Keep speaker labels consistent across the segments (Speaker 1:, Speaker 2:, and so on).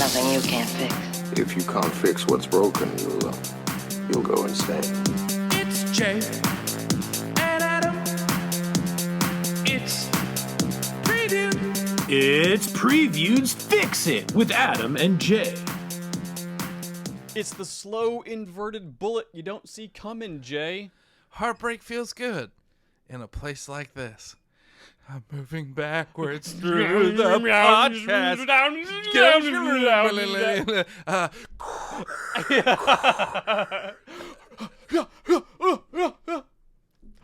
Speaker 1: something you can't fix.
Speaker 2: If you can't fix what's broken, you'll go insane.
Speaker 3: It's Jay and Adam. It's Preview.
Speaker 4: It's Preview's Fix It with Adam and Jay.
Speaker 5: It's the slow inverted bullet you don't see coming, Jay.
Speaker 3: Heartbreak feels good in a place like this. I'm moving backwards through the podcast.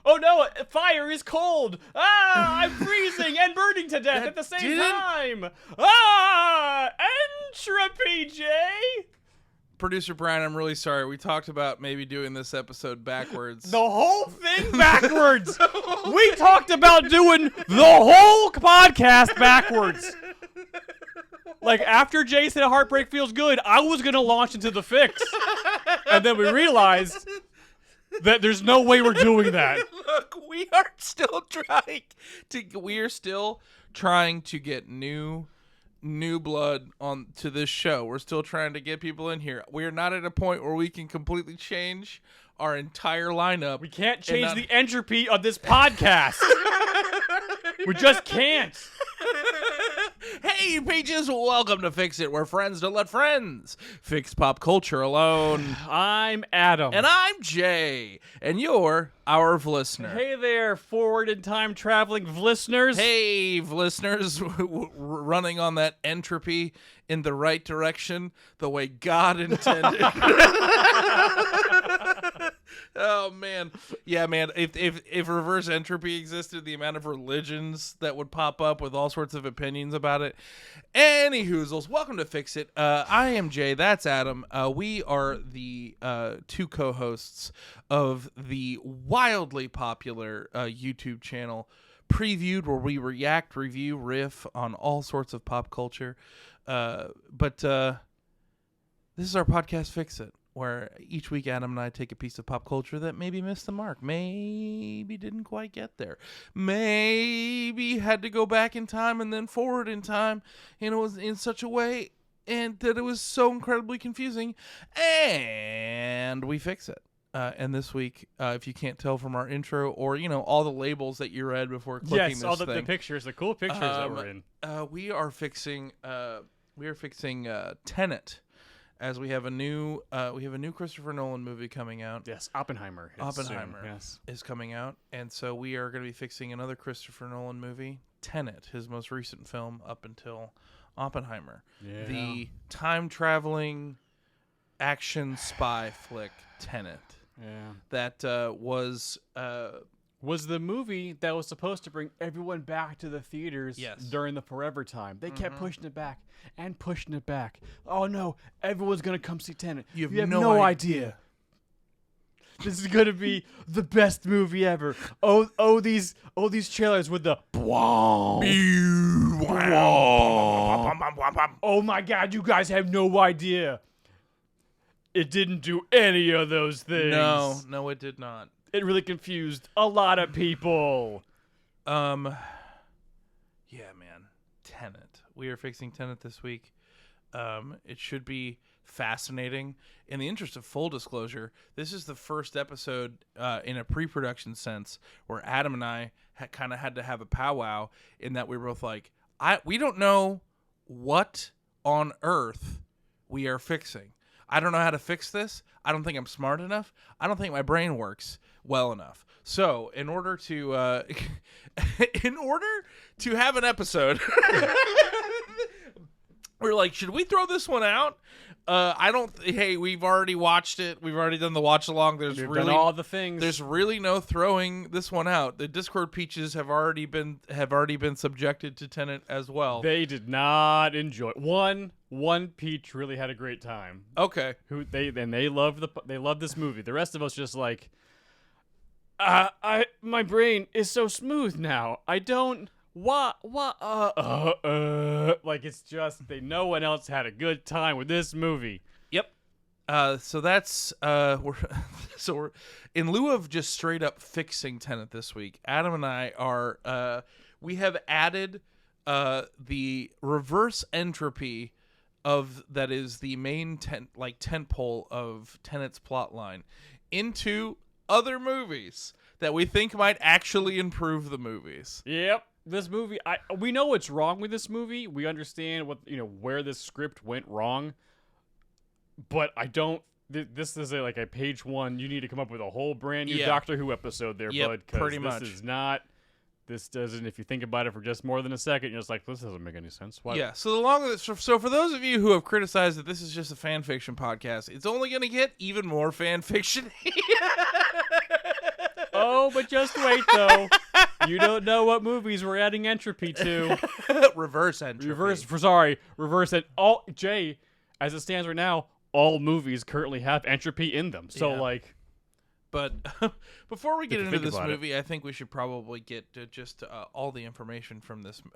Speaker 5: Oh no, fire is cold! Ah, I'm freezing and burning to death at the same time! Ah, entropy, Jay!
Speaker 3: Producer Brian, I'm really sorry. We talked about maybe doing this episode backwards.
Speaker 5: The whole thing backwards! We talked about doing the whole podcast backwards! Like, after Jay said Heartbreak Feels Good, I was gonna launch into the fix. And then we realized that there's no way we're doing that.
Speaker 3: Look, we are still trying to get new blood on to this show. We're still trying to get people in here. We're not at a point where we can completely change our entire lineup.
Speaker 5: We can't change the entropy of this podcast. We just can't.
Speaker 3: Hey, pages, welcome to Fix It, where friends don't let friends fix pop culture alone.
Speaker 5: I'm Adam.
Speaker 3: And I'm Jay. And you're our listener.
Speaker 5: Hey there, forward in time traveling listeners.
Speaker 3: Hey, listeners, running on that entropy in the right direction, the way God intended. Oh man, yeah, man. If reverse entropy existed, the amount of religions that would pop up with all sorts of opinions about it. Any hoozles, welcome to Fix It. I am Jay. That's Adam. We are the two co-hosts of the wildly popular YouTube channel Previewed, where we react, review, riff on all sorts of pop culture. But this is our podcast, Fix It, where each week Adam and I take a piece of pop culture that maybe missed the mark, maybe didn't quite get there, maybe had to go back in time and then forward in time, and it was in such a way and that it was so incredibly confusing, and we fix it. And this week, if you can't tell from our intro or, all the labels that you read before clicking
Speaker 5: yes,
Speaker 3: this
Speaker 5: all the
Speaker 3: thing.
Speaker 5: pictures, the cool pictures that we're in.
Speaker 3: We are fixing Tenet. As we have a new Christopher Nolan movie coming out.
Speaker 5: Yes, Oppenheimer.
Speaker 3: Is coming out, and so we are going to be fixing another Christopher Nolan movie, Tenet, his most recent film up until Oppenheimer.
Speaker 5: Yeah.
Speaker 3: The time-traveling action spy flick Tenet.
Speaker 5: Yeah.
Speaker 3: That was
Speaker 5: the movie that was supposed to bring everyone back to the theaters during the forever time. They kept pushing it back and pushing it back. Oh no, everyone's going to come see Tenet. You have no idea. This is going to be the best movie ever. Oh these trailers with the oh my god, you guys have no idea. It didn't do any of those things.
Speaker 3: No, it did not.
Speaker 5: It really confused a lot of people.
Speaker 3: Yeah, man. Tenet. We are fixing Tenet this week. It should be fascinating. In the interest of full disclosure, this is the first episode in a pre-production sense where Adam and I kind of had to have a powwow in that we were both like, we don't know what on earth we are fixing. I don't know how to fix this. I don't think I'm smart enough. I don't think my brain works well enough. So, in order to have an episode, we're like, should we throw this one out? Hey, we've already watched it. We've already done the watch along.
Speaker 5: We've done all the things.
Speaker 3: There's really no throwing this one out. The Discord peaches have already been subjected to Tenet as well.
Speaker 5: They did not enjoy one peach really had a great time.
Speaker 3: Okay.
Speaker 5: They love this movie. The rest of us just like my brain is so smooth now. I don't like it's just no one else had a good time with this movie.
Speaker 3: Yep. So that's we're in lieu of just straight up fixing Tenet this week. Adam and I are we have added the reverse entropy that is the main tent pole of Tenet's plot line into other movies that we think might actually improve the movies.
Speaker 5: Yep. This movie, we know what's wrong with this movie. We understand where this script went wrong. But I don't. This is like a page one. You need to come up with a whole brand new Doctor Who episode there, bud.
Speaker 3: Pretty much.
Speaker 5: This is not. This doesn't. If you think about it for just more than a second, you're just like, this doesn't make any sense. Why?
Speaker 3: Yeah. So for those of you who have criticized that this is just a fan fiction podcast, it's only going to get even more fan fiction.
Speaker 5: Oh, but just wait though. You don't know what movies we're adding entropy to.
Speaker 3: Reverse entropy.
Speaker 5: Reverse and all Jay, as it stands right now, all movies currently have entropy in them. So
Speaker 3: But before we get into this movie, I think we should probably get to just all the information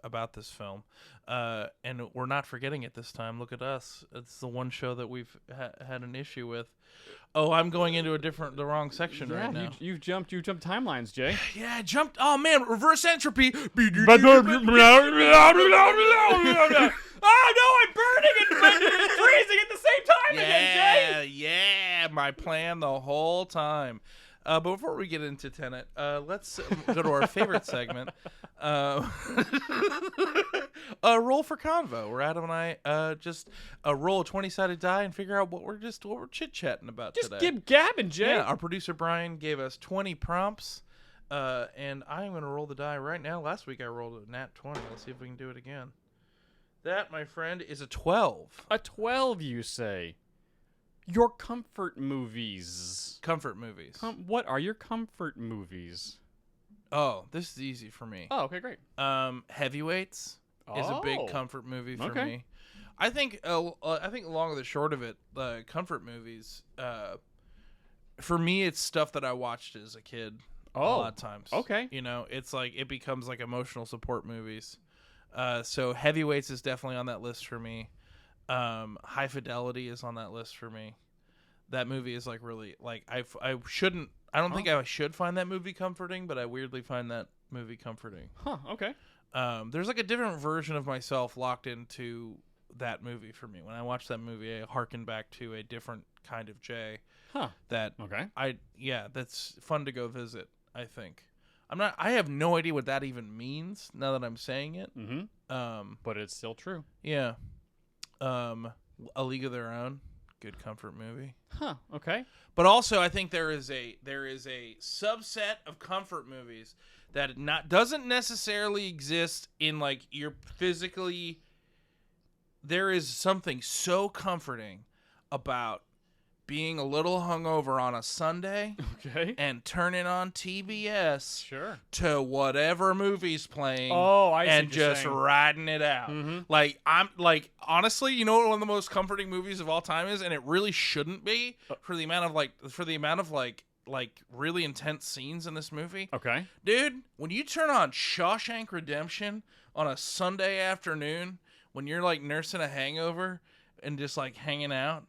Speaker 3: about this film. And we're not forgetting it this time. Look at us. It's the one show that we've had an issue with. Oh, I'm going into the wrong section right now.
Speaker 5: You jumped timelines, Jay.
Speaker 3: Yeah, I jumped. Oh man, reverse entropy. Oh no, I'm burning and freezing at the same time again, Jay. Yeah, my plan the whole time. But before we get into Tenet, let's go to our favorite segment, roll for convo, where Adam and I just roll a 20-sided die and figure out what we're chit-chatting about today.
Speaker 5: Just keep gabbing, Jay.
Speaker 3: Yeah, our producer Brian gave us 20 prompts, and I'm going to roll the die right now. Last week I rolled a nat 20. Let's see if we can do it again. That, my friend, is a 12.
Speaker 5: A 12, you say? Your comfort movies.
Speaker 3: Comfort movies.
Speaker 5: What are your comfort movies?
Speaker 3: Oh, this is easy for me.
Speaker 5: Oh, okay, great.
Speaker 3: Heavyweights is a big comfort movie for me. I think along with the short of it, comfort movies, for me, it's stuff that I watched as a kid a lot of times.
Speaker 5: Okay.
Speaker 3: It's like it becomes like emotional support movies. So Heavyweights is definitely on that list for me. High Fidelity is on that list for me. That movie is like really like I don't think I should find that movie comforting, but I weirdly find that movie comforting.
Speaker 5: Huh, okay.
Speaker 3: There's like a different version of myself locked into that movie for me. When I watch that movie, I harken back to a different kind of Jay.
Speaker 5: Huh.
Speaker 3: Okay. That's fun to go visit, I think. I have no idea what that even means now that I'm saying it.
Speaker 5: Mm-hmm. But it's still true.
Speaker 3: Yeah. A League of Their Own, good comfort movie.
Speaker 5: Huh, okay.
Speaker 3: But also I think there is a subset of comfort movies that doesn't necessarily exist in like your physically. There is something so comforting about being a little hungover on a Sunday, and turning on TBS, to whatever movie's playing, and just riding it out.
Speaker 5: Mm-hmm.
Speaker 3: Like I'm like honestly, you know what one of the most comforting movies of all time is, and it really shouldn't be for the amount of really intense scenes in this movie.
Speaker 5: Okay,
Speaker 3: dude, when you turn on Shawshank Redemption on a Sunday afternoon when you're like nursing a hangover and just like hanging out.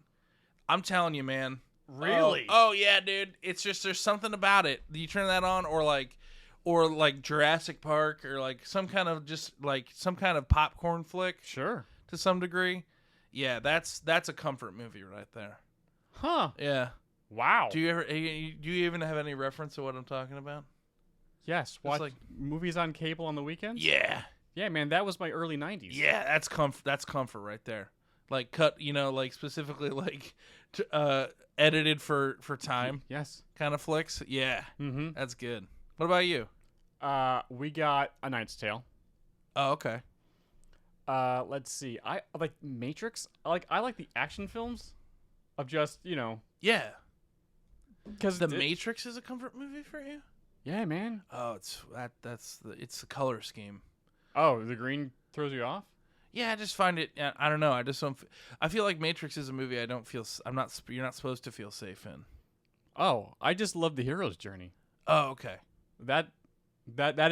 Speaker 3: I'm telling you, man.
Speaker 5: Really?
Speaker 3: Oh yeah, dude. It's just there's something about it. You turn that on, or like Jurassic Park, or like some kind of popcorn flick.
Speaker 5: Sure.
Speaker 3: To some degree. Yeah, that's a comfort movie right there.
Speaker 5: Huh.
Speaker 3: Yeah.
Speaker 5: Wow.
Speaker 3: Do you even have any reference to what I'm talking about?
Speaker 5: Yes. Watch movies on cable on the weekends.
Speaker 3: Yeah.
Speaker 5: Yeah, man. That was my early '90s.
Speaker 3: Yeah, that's comfort right there. Like cut, like specifically like edited for time.
Speaker 5: Yes.
Speaker 3: Kind of flicks. Yeah.
Speaker 5: Mm-hmm.
Speaker 3: That's good. What about you?
Speaker 5: We got A Knight's Tale.
Speaker 3: Oh, okay.
Speaker 5: Let's see. I like Matrix. I like the action films of just,
Speaker 3: Yeah.
Speaker 5: Because
Speaker 3: The Matrix is a comfort movie for you?
Speaker 5: Yeah, man.
Speaker 3: Oh, it's the color scheme.
Speaker 5: Oh, the green throws you off?
Speaker 3: Yeah, I just find it. I don't know. I just don't. I feel like Matrix is a movie I don't feel. I'm not. You're not supposed to feel safe in.
Speaker 5: Oh, I just love the hero's journey.
Speaker 3: Oh, okay.
Speaker 5: That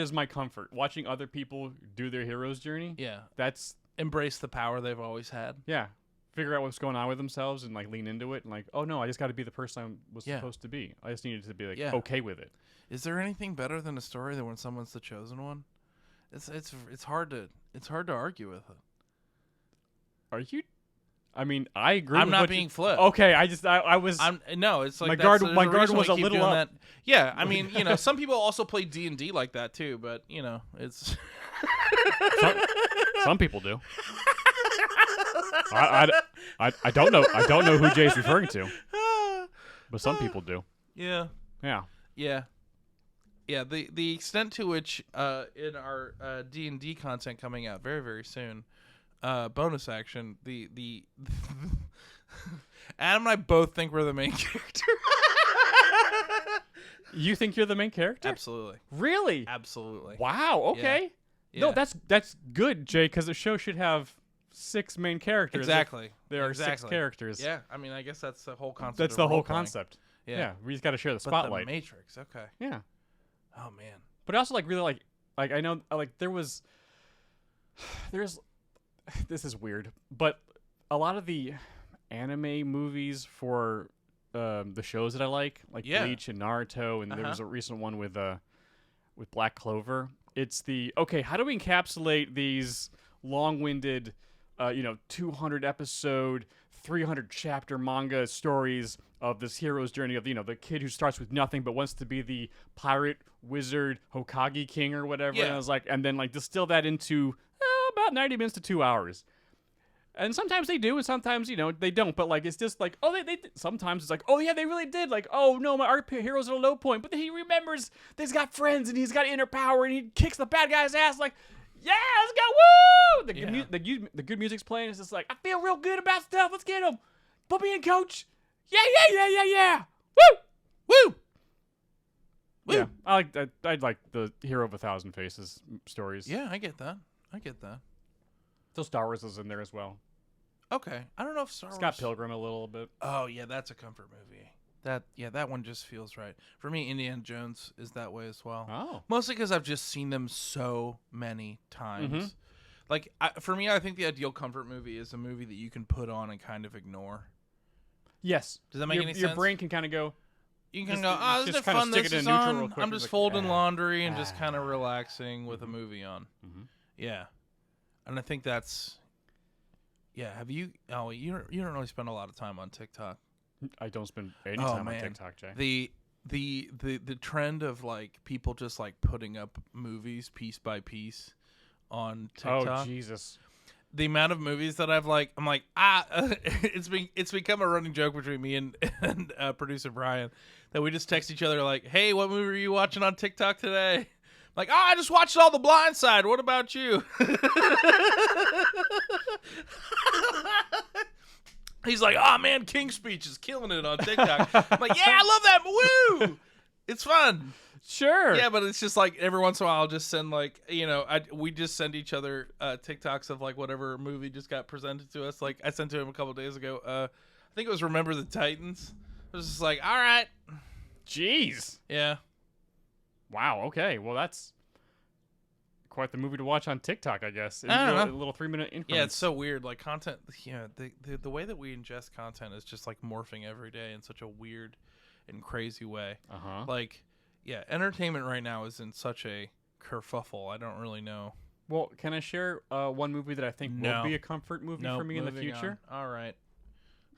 Speaker 5: is my comfort. Watching other people do their hero's journey.
Speaker 3: Yeah.
Speaker 5: That's
Speaker 3: embrace the power they've always had.
Speaker 5: Yeah. Figure out what's going on with themselves and like lean into it and like, oh no, I just got to be the person I was supposed to be. I just needed to be like okay with it.
Speaker 3: Is there anything better than a story than when someone's the chosen one? It's hard to argue with it.
Speaker 5: Are you I mean, I agree.
Speaker 3: I'm
Speaker 5: with
Speaker 3: not
Speaker 5: what
Speaker 3: being
Speaker 5: you,
Speaker 3: flip.
Speaker 5: Okay, I was.
Speaker 3: No, it's like
Speaker 5: my
Speaker 3: that's-
Speaker 5: guard.
Speaker 3: there's
Speaker 5: My
Speaker 3: a
Speaker 5: guard
Speaker 3: reason
Speaker 5: was
Speaker 3: we
Speaker 5: a
Speaker 3: keep
Speaker 5: little
Speaker 3: doing
Speaker 5: up.
Speaker 3: that. Yeah, I mean, some people also play D&D like that too, but it's.
Speaker 5: Some people do. I don't know. I don't know who Jay's referring to, but some people do.
Speaker 3: Yeah. The extent to which in our D&D content coming out very, very soon, bonus action, the Adam and I both think we're the main character.
Speaker 5: You think you're the main character?
Speaker 3: Absolutely.
Speaker 5: Really?
Speaker 3: Absolutely.
Speaker 5: Wow. Okay.
Speaker 3: Yeah.
Speaker 5: No, that's good, Jay, because the show should have 6 main characters.
Speaker 3: Exactly.
Speaker 5: There are 6 characters.
Speaker 3: Yeah. I mean, I guess that's the whole concept.
Speaker 5: That's
Speaker 3: of
Speaker 5: the whole
Speaker 3: role-playing.
Speaker 5: concept.
Speaker 3: Yeah.
Speaker 5: We just got to share the
Speaker 3: But
Speaker 5: spotlight.
Speaker 3: the Matrix. Okay.
Speaker 5: Yeah.
Speaker 3: Oh man.
Speaker 5: But also really I know there's this is weird, but a lot of the anime movies for the shows that I like Bleach and Naruto, and there was a recent one with Black Clover. It's how do we encapsulate these long-winded 200 episode 300 chapter manga stories of this hero's journey of the kid who starts with nothing but wants to be the pirate wizard Hokage king or whatever.
Speaker 3: Yeah.
Speaker 5: And I was and then distill that into about 90 minutes to 2 hours. And sometimes they do, and sometimes they don't. But it's just they sometimes it's oh yeah, they really did. Oh no, our hero's at a low point, but then he remembers that he's got friends and he's got inner power and he kicks the bad guy's ass. Yeah, let's go! Woo! The good music's playing. It's just I feel real good about stuff. Let's get him. Put me in, coach. Yeah. Woo!
Speaker 3: Woo!
Speaker 5: Yeah, I'd like the Hero of 1,000 Faces stories.
Speaker 3: Yeah, I get that.
Speaker 5: So Star Wars is in there as well.
Speaker 3: Okay. I don't know if Star Wars.
Speaker 5: Scott Pilgrim a little bit.
Speaker 3: Oh yeah, that's a comfort movie. That one just feels right. For me, Indiana Jones is that way as well.
Speaker 5: Oh.
Speaker 3: Mostly because I've just seen them so many times. For me, I think the ideal comfort movie is a movie that you can put on and kind of ignore.
Speaker 5: Yes.
Speaker 3: Does that make any sense?
Speaker 5: Your brain can kind of go.
Speaker 3: You can go, oh, isn't it fun this is on? I'm just folding laundry and just kind of relaxing with a movie on.
Speaker 5: Mm-hmm.
Speaker 3: Yeah. And I think that's... Yeah, have you... Oh, you don't really spend a lot of time on TikTok.
Speaker 5: I don't spend any time on TikTok, Jay.
Speaker 3: The trend of people just putting up movies piece by piece on TikTok.
Speaker 5: Oh Jesus!
Speaker 3: The amount of movies that I'm it's become a running joke between me and producer Brian that we just text each other hey, what movie are you watching on TikTok today? I just watched all The Blind Side. What about you? He's oh man, King's Speech is killing it on TikTok. I'm yeah, I love that. Woo! It's fun.
Speaker 5: Sure.
Speaker 3: Yeah, but it's just every once in a while I'll just send we just send each other TikToks of whatever movie just got presented to us. I sent to him a couple of days ago. I think it was Remember the Titans. I was just all right.
Speaker 5: Jeez.
Speaker 3: Yeah.
Speaker 5: Wow. Okay. Well, that's quite the movie to watch on TikTok, I guess.
Speaker 3: I don't know.
Speaker 5: Little 3-minute increments.
Speaker 3: Yeah, it's so weird. Content. Yeah, the way that we ingest content is just morphing every day in such a weird and crazy way. Yeah, entertainment right now is in such a kerfuffle. I don't really know.
Speaker 5: Well, can I share one movie that I think will be a comfort movie for me in the future?
Speaker 3: All right.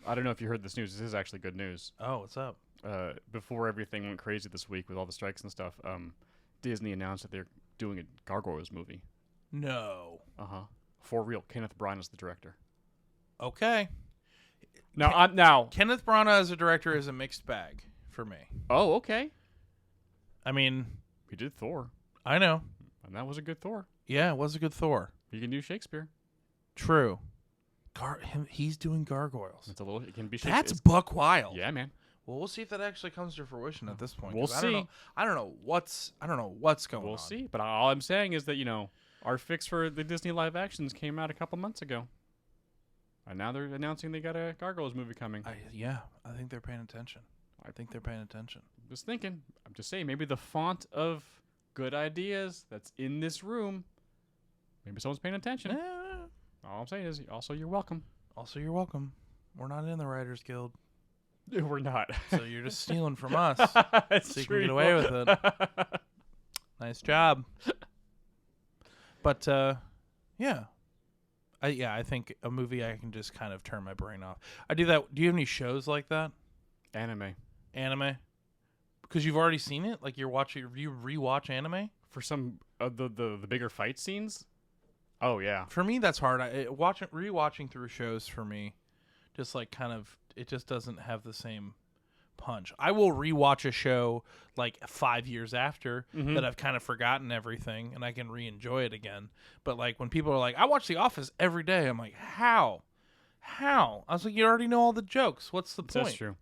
Speaker 5: I don't know if you heard this news. This is actually good news.
Speaker 3: Oh, what's up?
Speaker 5: Before everything went crazy this week with all the strikes and stuff, Disney announced that they're doing a Gargoyles movie.
Speaker 3: No.
Speaker 5: For real. Kenneth Branagh is the director.
Speaker 3: Okay.
Speaker 5: Now
Speaker 3: Kenneth Branagh as a director is a mixed bag for me.
Speaker 5: Oh, okay.
Speaker 3: I mean,
Speaker 5: he did Thor.
Speaker 3: I know.
Speaker 5: And that was a good Thor.
Speaker 3: Yeah, it was a good Thor.
Speaker 5: He can do Shakespeare.
Speaker 3: True. He's doing gargoyles.
Speaker 5: It can be Shakespeare.
Speaker 3: That's buck wild.
Speaker 5: Yeah, man.
Speaker 3: Well, we'll see if that actually comes to fruition at this point.
Speaker 5: We'll see.
Speaker 3: I don't know what's going on.
Speaker 5: We'll see. But all I'm saying is that our fix for the Disney live actions came out a couple months ago, and now they're announcing they got a Gargoyles movie coming.
Speaker 3: I think they're paying attention.
Speaker 5: Just thinking. I'm just saying. Maybe the font of good ideas that's in this room. Maybe someone's paying attention. All I'm saying is, also you're welcome.
Speaker 3: We're not in the Writers Guild.
Speaker 5: We're not.
Speaker 3: So you're just stealing from us.
Speaker 5: That's
Speaker 3: so you
Speaker 5: true.
Speaker 3: can get away with it. Nice job. But yeah, I think a movie I can just kind of turn my brain off. I do that. Do you have any shows like that?
Speaker 5: Anime.
Speaker 3: Because you've already seen it. Like you rewatch anime
Speaker 5: For some of the bigger fight scenes. Oh yeah.
Speaker 3: For me, that's hard. Rewatching through shows for me, just like kind of, it just doesn't have the same punch. I will rewatch a show like 5 years after that I've kind of forgotten everything, and I can re-enjoy it again. But like when people are like, I watch The Office every day, I'm like, how? I was like, you already know all the jokes. What's the point?
Speaker 5: That's true.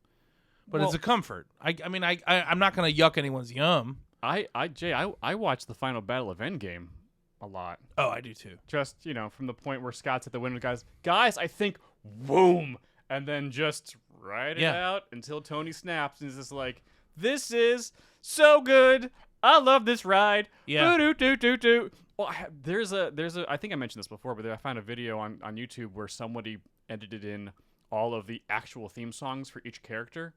Speaker 3: But it's a comfort. I'm not gonna yuck anyone's yum.
Speaker 5: I watched the final battle of Endgame a lot.
Speaker 3: Oh, I do too.
Speaker 5: Just, from the point where Scott's at the window, guys, I think, boom, and then just ride it out until Tony snaps and is just like, this is so good. I love this ride.
Speaker 3: Yeah.
Speaker 5: Boo-doo-doo-doo-doo. Well, there's a, I think I mentioned this before, but I found a video on YouTube where somebody edited in all of the actual theme songs for each character.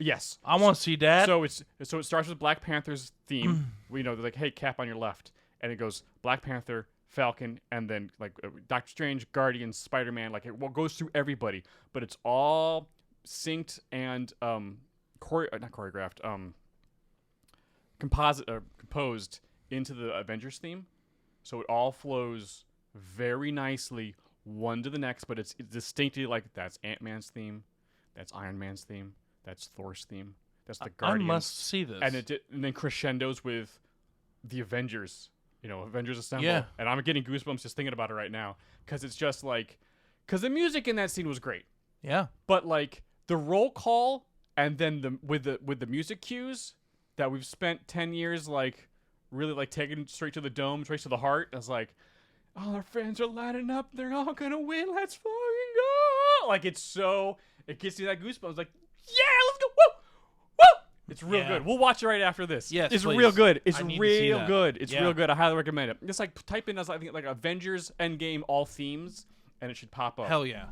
Speaker 5: Yes.
Speaker 3: I want to see that.
Speaker 5: So it starts with Black Panther's theme. They're like, hey, Cap on your left. And it goes Black Panther, Falcon, and then like Doctor Strange, Guardians, Spider-Man. Like it goes through everybody. But it's all synced and composed into the Avengers theme. So it all flows very nicely one to the next, but it's distinctly like that's Ant-Man's theme. That's Iron Man's theme. That's Thor's theme. That's the Guardians.
Speaker 3: I must see this.
Speaker 5: And then crescendos with the Avengers. Avengers Assemble.
Speaker 3: Yeah.
Speaker 5: And I'm getting goosebumps just thinking about it right now because it's just like, because the music in that scene was great.
Speaker 3: Yeah.
Speaker 5: But like the roll call and then with the music cues that we've spent 10 years like really like taking straight to the dome, straight to the heart. I was like, all our fans are lining up. They're all gonna win. Let's fucking go! Like it gets you that goosebumps. Like, yeah, let's go! Woo! Woo! It's real good. We'll watch it right after this.
Speaker 3: Yes,
Speaker 5: it's
Speaker 3: please.
Speaker 5: real good. It's
Speaker 3: I need to
Speaker 5: real
Speaker 3: see that.
Speaker 5: good. It's
Speaker 3: Yeah.
Speaker 5: real good. I highly recommend it. Just like type in as I think like Avengers Endgame all themes, and it should pop up.
Speaker 3: Hell yeah.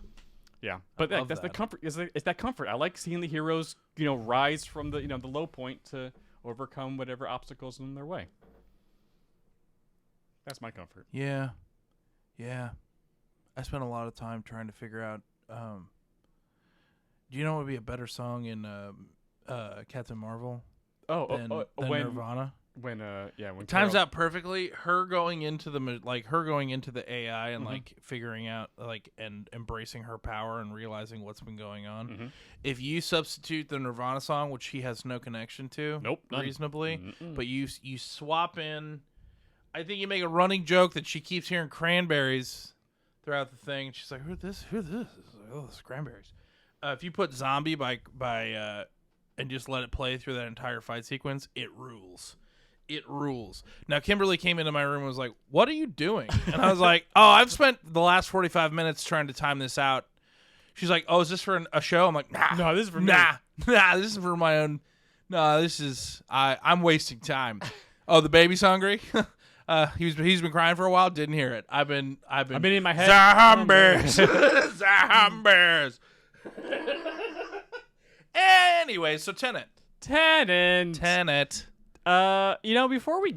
Speaker 5: Yeah, but
Speaker 3: love
Speaker 5: that's the
Speaker 3: that.
Speaker 5: comfort. It's that comfort. I like seeing the heroes, rise from the the low point to overcome whatever obstacles in their way. That's my comfort.
Speaker 3: Yeah. I spent a lot of time trying to figure out. Do you know what would be a better song in Captain Marvel than
Speaker 5: when
Speaker 3: Nirvana?
Speaker 5: when
Speaker 3: Times
Speaker 5: Carol-
Speaker 3: out perfectly. Her going into the AI and like figuring out like and embracing her power and realizing what's been going on.
Speaker 5: Mhm.
Speaker 3: If you substitute the Nirvana song, which he has no connection to,
Speaker 5: Nope, none.
Speaker 3: reasonably,
Speaker 5: Mm-mm.
Speaker 3: but you swap in. I think you make a running joke that she keeps hearing Cranberries throughout the thing. She's like, "Who's this? Oh, it's Cranberries." If you put "Zombie" by and just let it play through that entire fight sequence, it rules. It rules. Now, Kimberly came into my room and was like, "What are you doing?" And I was like, "Oh, I've spent the last 45 minutes trying to time this out." She's like, "Oh, is this for a show?" I'm like, "Nah,
Speaker 5: No, this is for me."
Speaker 3: Nah, this is for my own. No, this is I'm wasting time." Oh, the baby's hungry. He's been crying for a while. Didn't hear it. I've been
Speaker 5: in my head.
Speaker 3: Zombies, zombies. Anyway, so Tenet.
Speaker 5: Before we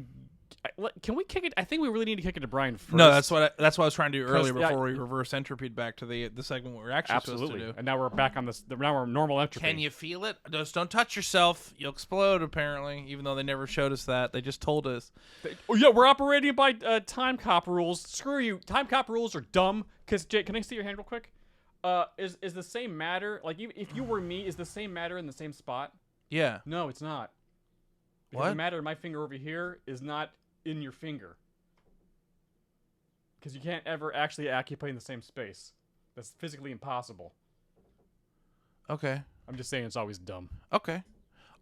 Speaker 5: can we kick it? I think we really need to kick it to Brian first.
Speaker 3: No, that's what I was trying to do earlier
Speaker 5: yeah,
Speaker 3: before we reverse entropied back to the segment we were actually supposed to do.
Speaker 5: And now we're back on this. Now we're normal entropy.
Speaker 3: Can you feel it? Just don't touch yourself. You'll explode. Apparently, even though they never showed us that, they just told us.
Speaker 5: Oh yeah, we're operating by time cop rules. Screw you. Time cop rules are dumb. Cause Jake, can I see your hand real quick? Is the same matter like if you were me? Is the same matter in the same spot?
Speaker 3: Yeah.
Speaker 5: No, it's not. Because
Speaker 3: What?
Speaker 5: the matter in my finger over here is not in your finger. Because you can't ever actually occupy in the same space. That's physically impossible.
Speaker 3: Okay.
Speaker 5: I'm just saying it's always dumb.
Speaker 3: Okay.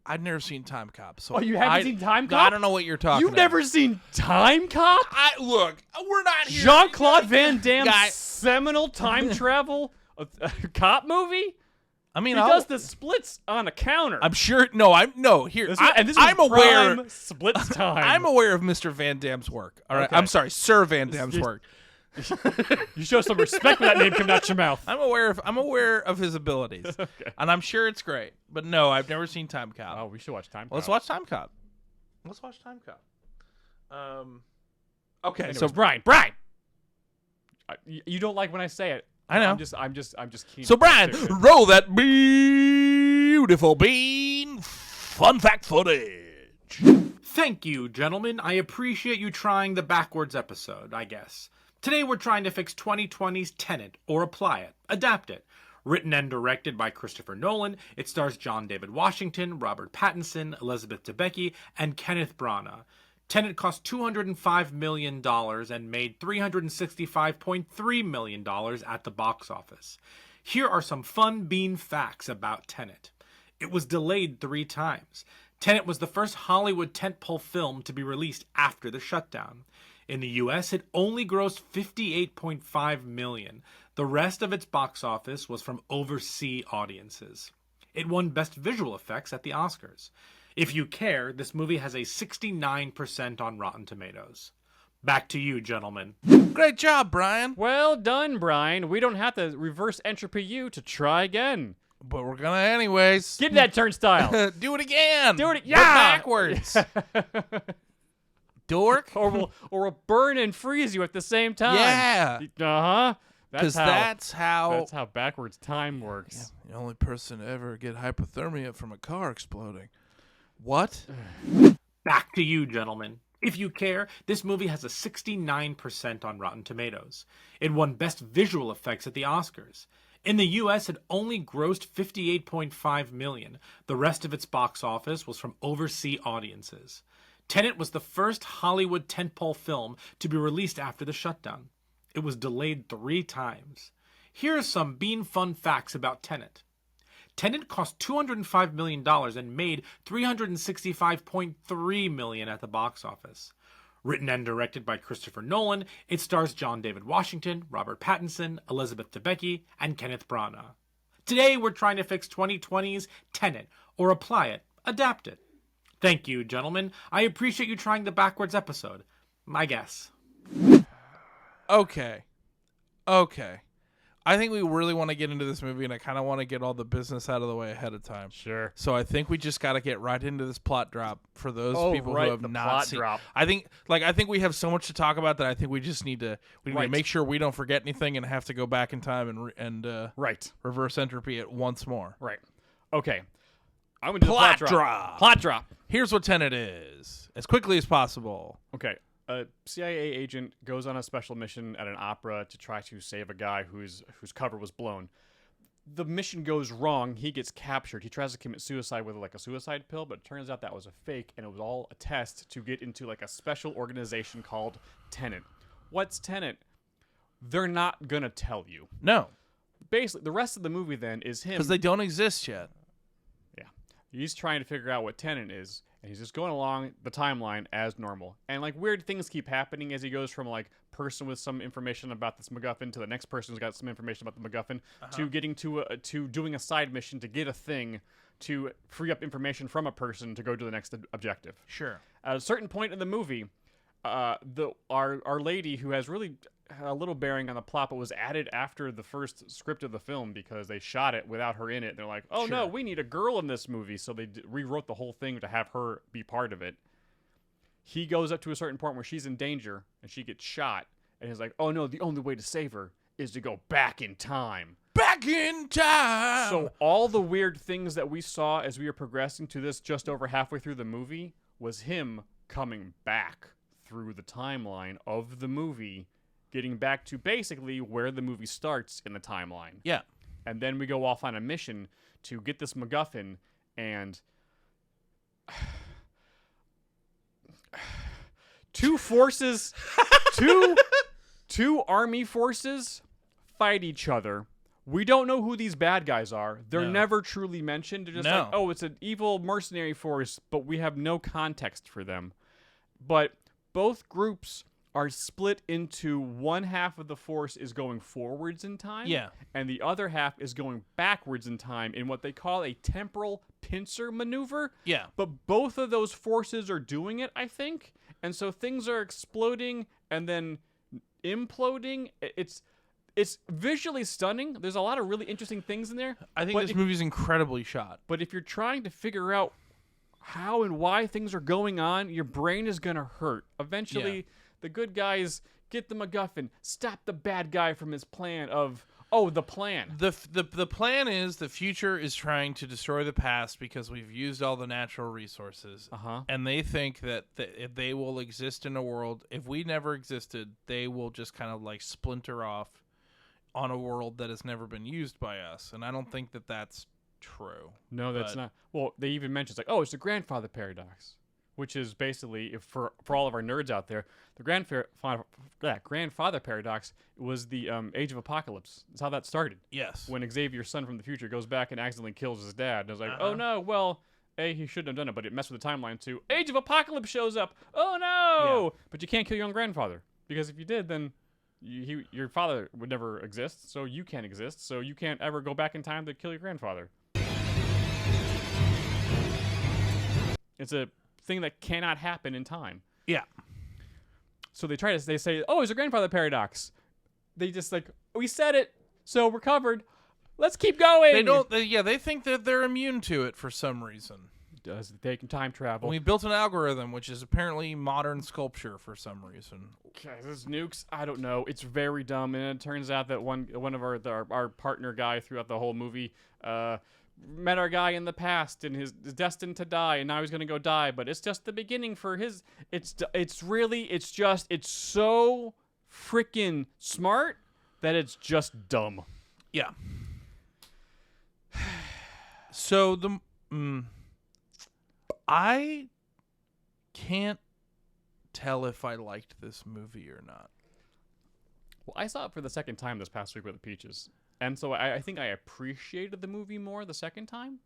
Speaker 3: I've never seen Time Cop, so
Speaker 5: Oh, you haven't seen Time Cop?
Speaker 3: I don't know what you're talking.
Speaker 5: You've
Speaker 3: about.
Speaker 5: never seen Time Cop?
Speaker 3: Look. We're not here.
Speaker 5: Jean-Claude Van Damme's
Speaker 3: Guy-
Speaker 5: seminal time travel cop movie?
Speaker 3: I mean,
Speaker 5: He does the splits on a counter.
Speaker 3: I'm sure. Here.
Speaker 5: This
Speaker 3: I'm
Speaker 5: was
Speaker 3: aware.
Speaker 5: prime splits time.
Speaker 3: I'm aware of Mr. Van Damme's work. All right.
Speaker 5: Okay.
Speaker 3: I'm sorry, Sir Van Damme's work.
Speaker 5: You show some respect when that name comes out your mouth.
Speaker 3: I'm aware of his abilities, and I'm sure it's great. But no, I've never seen Time Cop.
Speaker 5: Oh, we should watch Time Cop.
Speaker 3: Let's watch Time Cop. Okay,
Speaker 5: Anyways,
Speaker 3: so
Speaker 5: Brian. You don't like when I say it.
Speaker 3: I know.
Speaker 5: I'm just keen.
Speaker 3: So Brian, roll that beautiful bean fun fact footage.
Speaker 1: Thank you, gentlemen. I appreciate you trying the backwards episode, I guess. Today we're trying to fix 2020's Tenet, or apply it, adapt it. Written and directed by Christopher Nolan, it stars John David Washington, Robert Pattinson, Elizabeth Debicki, and Kenneth Branagh. Tenet cost $205 million and made $365.3 million at the box office. Here are some fun bean facts about Tenet. It was delayed 3 times. Tenet was the first Hollywood tentpole film to be released after the shutdown. In the US, it only grossed $58.5 million. The rest of its box office was from overseas audiences. It won Best Visual Effects at the Oscars. If you care, this movie has a 69% on Rotten Tomatoes. Back to you, gentlemen.
Speaker 3: Great job, Brian.
Speaker 5: Well done, Brian. We don't have to reverse entropy you to try again.
Speaker 3: But we're gonna anyways.
Speaker 5: Get that turnstile.
Speaker 3: Do it again.
Speaker 5: Do it.
Speaker 3: But
Speaker 5: Yeah.
Speaker 3: backwards. Dork.
Speaker 5: or we'll burn and freeze you at the same time.
Speaker 3: Yeah.
Speaker 5: Uh-huh.
Speaker 3: Because that's how
Speaker 5: backwards time works.
Speaker 3: the only person to ever get hypothermia from a car exploding. What?
Speaker 1: Back to you, gentlemen. If you care, this movie has a 69% on Rotten Tomatoes. It won Best Visual Effects at the Oscars. In the US, it only grossed $58.5 million. The rest of its box office was from overseas audiences. Tenet was the first Hollywood tentpole film to be released after the shutdown. It was delayed 3 times. Here are some bean fun facts about Tenet. Tenet cost $205 million and made $365.3 million at the box office. Written and directed by Christopher Nolan, it stars John David Washington, Robert Pattinson, Elizabeth Debicki, and Kenneth Branagh. Today we're trying to fix 2020's Tenet, or apply it, adapt it. Thank you, gentlemen. I appreciate you trying the backwards episode, I guess.
Speaker 3: Okay. I think we really want to get into this movie, and I kind of want to get all the business out of the way ahead of time.
Speaker 5: Sure.
Speaker 3: So I think we just got to get right into this plot drop for those people
Speaker 5: right,
Speaker 3: who have
Speaker 5: the
Speaker 3: not
Speaker 5: plot
Speaker 3: seen.
Speaker 5: drop.
Speaker 3: I think we have so much to talk about that I think we just need to make sure we don't forget anything and have to go back in time and reverse entropy it once more.
Speaker 5: Right. Okay. I'm gonna do
Speaker 3: Plot
Speaker 5: the plot drop. Plot drop.
Speaker 3: Here's what Tenet is, as quickly as possible.
Speaker 5: Okay. A CIA agent goes on a special mission at an opera to try to save a guy whose cover was blown. The mission goes wrong. He gets captured. He tries to commit suicide with like a suicide pill, but it turns out that was a fake, and it was all a test to get into like a special organization called Tenet. What's Tenet? They're not gonna tell you.
Speaker 3: No,
Speaker 5: Basically, the rest of the movie then is him.
Speaker 3: because they don't exist yet.
Speaker 5: Yeah. He's trying to figure out what Tenet is, and he's just going along the timeline as normal. And, like, weird things keep happening as he goes from, like, person with some information about this MacGuffin to the next person who's got some information about the MacGuffin to getting to doing a side mission to get a thing to free up information from a person to go to the next objective.
Speaker 3: Sure.
Speaker 5: At a certain point in the movie, our lady, who has really a little bearing on the plot, but was added after the first script of the film because they shot it without her in it. They're like, oh no, we need a girl in this movie, so they rewrote the whole thing to have her be part of it. He goes up to a certain point where she's in danger and she gets shot, and he's like, oh no, the only way to save her is to go back in time.
Speaker 3: Back in time.
Speaker 5: So all the weird things that we saw as we were progressing to this just over halfway through the movie was him coming back through the timeline of the movie, getting back to basically where the movie starts in the timeline.
Speaker 3: Yeah.
Speaker 5: And then we go off on a mission to get this MacGuffin, and two army forces fight each other. We don't know who these bad guys are. They're never truly mentioned. They're just like, oh, it's an evil mercenary force, but we have no context for them. But both groups are split into one half of the force is going forwards in time, and the other half is going backwards in time in what they call a temporal pincer maneuver.
Speaker 3: Yeah.
Speaker 5: But both of those forces are doing it, I think, and so things are exploding and then imploding. It's visually stunning. There's a lot of really interesting things in there.
Speaker 3: I think this movie's incredibly shot.
Speaker 5: But if you're trying to figure out how and why things are going on, your brain is going to hurt. Eventually, the good guys get the MacGuffin, stop the bad guy from his plan of, oh, the plan.
Speaker 3: The plan is the future is trying to destroy the past because we've used all the natural resources. And they think that they will exist in a world. If we never existed, they will just kind of like splinter off on a world that has never been used by us. And I don't think that that's true.
Speaker 5: No, that's not. Well, they even mention it's like, oh, it's the grandfather paradox, which is basically, if for all of our nerds out there, the grandfather paradox was the Age of Apocalypse. That's how that started.
Speaker 3: Yes.
Speaker 5: When Xavier's son from the future goes back and accidentally kills his dad. And I was like, oh no, well, A, he shouldn't have done it, but it messed with the timeline too. Age of Apocalypse shows up. Oh no! Yeah. But you can't kill your own grandfather, because if you did, then your father would never exist, so you can't exist, so you can't ever go back in time to kill your grandfather. It's a thing that cannot happen in time.
Speaker 3: Yeah.
Speaker 5: So they say, oh, it's a grandfather paradox. They just like, we said it, so we're covered. Let's keep going.
Speaker 3: They think that they're immune to it for some reason.
Speaker 5: Does they can time travel?
Speaker 3: We built an algorithm, which is apparently modern sculpture for some reason.
Speaker 5: Okay, this nukes. I don't know. It's very dumb, and it turns out that one of our partner guy throughout the whole movie met our guy in the past and is destined to die, and now he's gonna go die. But it's just the beginning for his. It's so freaking smart that it's just dumb.
Speaker 3: Yeah. So I can't tell if I liked this movie or not.
Speaker 5: Well, I saw it for the second time this past week with the Peaches. And so I think I appreciated the movie more the second time.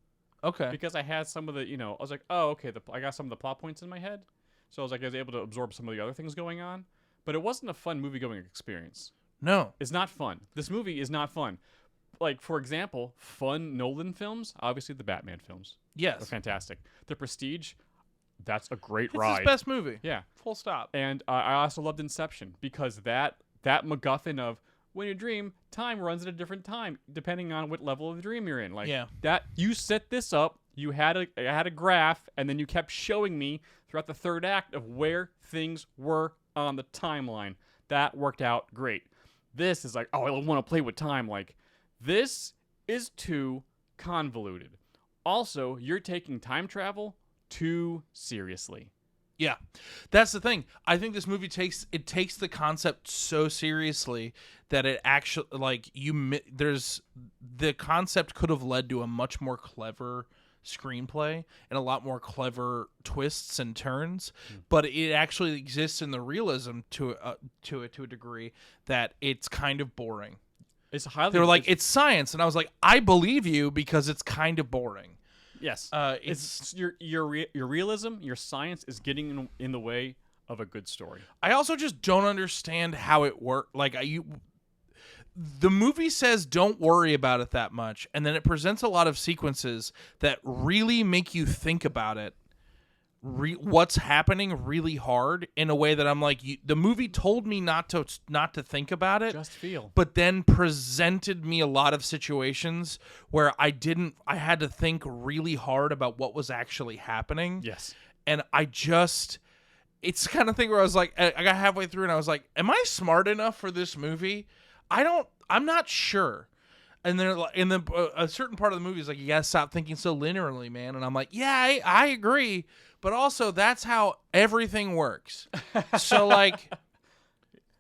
Speaker 3: Okay.
Speaker 5: Because I had some of the, I was like, oh, okay, I got some of the plot points in my head. So I was able to absorb some of the other things going on. But it wasn't a fun movie-going experience.
Speaker 3: No.
Speaker 5: It's not fun. This movie is not fun. Like, for example, fun Nolan films, obviously the Batman films.
Speaker 3: Yes.
Speaker 5: They're fantastic. The Prestige, that's a great
Speaker 3: it's
Speaker 5: ride.
Speaker 3: It's his best movie.
Speaker 5: Yeah.
Speaker 3: Full stop.
Speaker 5: And I also loved Inception because that MacGuffin of when you dream, time runs at a different time depending on what level of the dream you're in. Like that, you set this up. You had a graph, and then you kept showing me throughout the third act of where things were on the timeline. That worked out great. This is like, oh, I want to play with time. Like, this is too convoluted. Also, you're taking time travel too seriously.
Speaker 3: Yeah, that's the thing. I think this movie takes the concept so seriously that it actually the concept could have led to a much more clever screenplay and a lot more clever twists and turns, but it actually exists in the realism to a degree that it's kind of boring. They were like, it's science, and I was like, I believe you because it's kind of boring.
Speaker 5: Yes, it's your realism, your science is getting in the way of a good story.
Speaker 3: I also just don't understand how it worked. Like the movie says don't worry about it that much, and then it presents a lot of sequences that really make you think about it. What's happening really hard in a way that I'm like, the movie told me not to think about it,
Speaker 5: just feel,
Speaker 3: but then presented me a lot of situations where I had to think really hard about what was actually happening.
Speaker 5: Yes.
Speaker 3: And it's the kind of thing where I was like, I got halfway through and I was like, am I smart enough for this movie? I'm not sure. And then a certain part of the movie is like, you gotta stop thinking so linearly, man. And I'm like, yeah, I agree. But also, that's how everything works. So, like,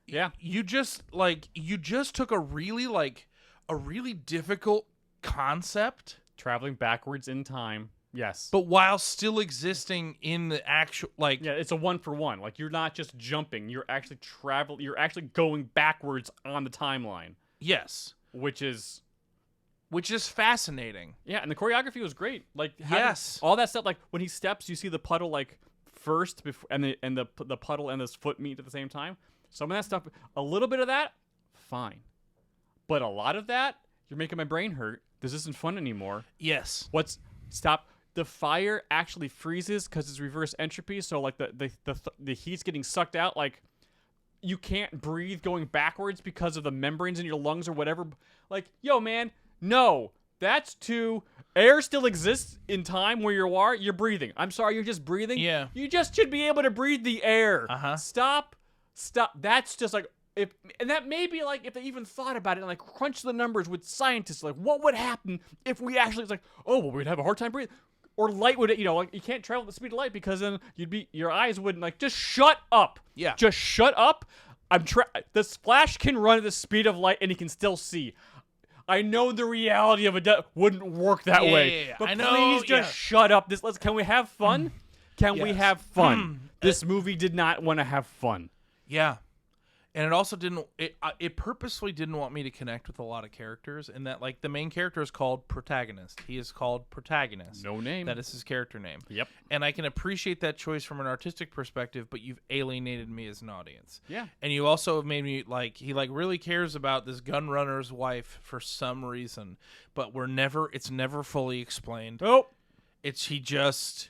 Speaker 5: yeah,
Speaker 3: you just took a really difficult concept,
Speaker 5: traveling backwards in time. Yes,
Speaker 3: but while still existing in the actual, like,
Speaker 5: yeah, it's a 1-for-1. Like, you're not just jumping; you're actually You're actually going backwards on the timeline.
Speaker 3: Yes,
Speaker 5: which is
Speaker 3: fascinating.
Speaker 5: Yeah, and the choreography was great. Like,
Speaker 3: yes,
Speaker 5: all that stuff. Like when he steps, you see the puddle like first, before, and the puddle and his foot meet at the same time. Some of that stuff, a little bit of that, fine, but a lot of that, you're making my brain hurt. This isn't fun anymore.
Speaker 3: Yes.
Speaker 5: Stop? The fire actually freezes because it's reverse entropy. So like the heat's getting sucked out. Like, you can't breathe going backwards because of the membranes in your lungs or whatever. Like, yo, man. No, that's air still exists in time where you are. You're breathing. I'm sorry, you're just breathing.
Speaker 3: Yeah.
Speaker 5: You just should be able to breathe the air.
Speaker 3: Uh-huh.
Speaker 5: Stop stop. That's just like and that may be like if they even thought about it and like crunch the numbers with scientists, like what would happen if we actually, it's like, oh well, we'd have a hard time breathing, or light would, like you can't travel at the speed of light because then your eyes wouldn't, like, just shut up.
Speaker 3: Yeah.
Speaker 5: Just shut up. The Flash can run at the speed of light and he can still see. I know the reality of it wouldn't work that way.
Speaker 3: Yeah.
Speaker 5: But
Speaker 3: I know,
Speaker 5: please just shut up. Can we have fun? Can we
Speaker 3: Yes.
Speaker 5: have fun? This movie did not want to have fun.
Speaker 3: Yeah. And it also didn't. It purposely didn't want me to connect with a lot of characters, and that, like, the main character is called protagonist. He is called protagonist.
Speaker 5: No name.
Speaker 3: That is his character name.
Speaker 5: Yep.
Speaker 3: And I can appreciate that choice from an artistic perspective, but you've alienated me as an audience.
Speaker 5: Yeah.
Speaker 3: And you also have made me, like, he, like, really cares about this gun runner's wife for some reason, but it's never fully explained.
Speaker 5: Oh.
Speaker 3: He just.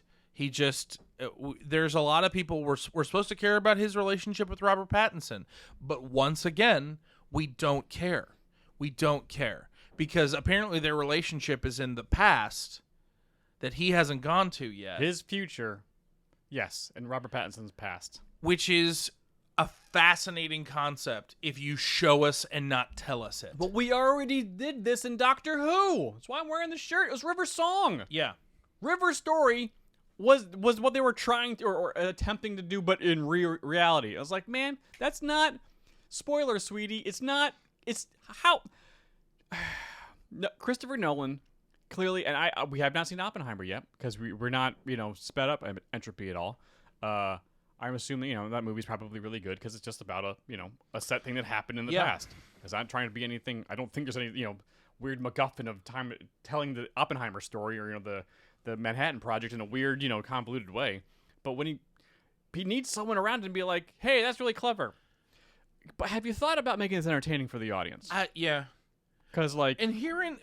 Speaker 3: There's a lot of people we're supposed to care about his relationship with Robert Pattinson, but once again, we don't care. We don't care because apparently their relationship is in the past that he hasn't gone to yet.
Speaker 5: His future, yes, and Robert Pattinson's past,
Speaker 3: which is a fascinating concept if you show us and not tell us it.
Speaker 5: But we already did this in Doctor Who. That's why I'm wearing the shirt. It was River's song.
Speaker 3: Yeah.
Speaker 5: River's story was what they were trying to or attempting to do, but in reality. I was like, man, that's not, spoiler, sweetie. It's not. It's how no, Christopher Nolan clearly, and we have not seen Oppenheimer yet because we're not sped up entropy at all. I'm assuming that movie's probably really good because it's just about a set thing that happened in the past. Because I'm trying to be anything. I don't think there's any weird MacGuffin of time telling the Oppenheimer story or the Manhattan Project in a weird, convoluted way. But when he needs someone around to be like, hey, that's really clever. But have you thought about making this entertaining for the audience?
Speaker 3: Yeah.
Speaker 5: Because, like...
Speaker 3: And herein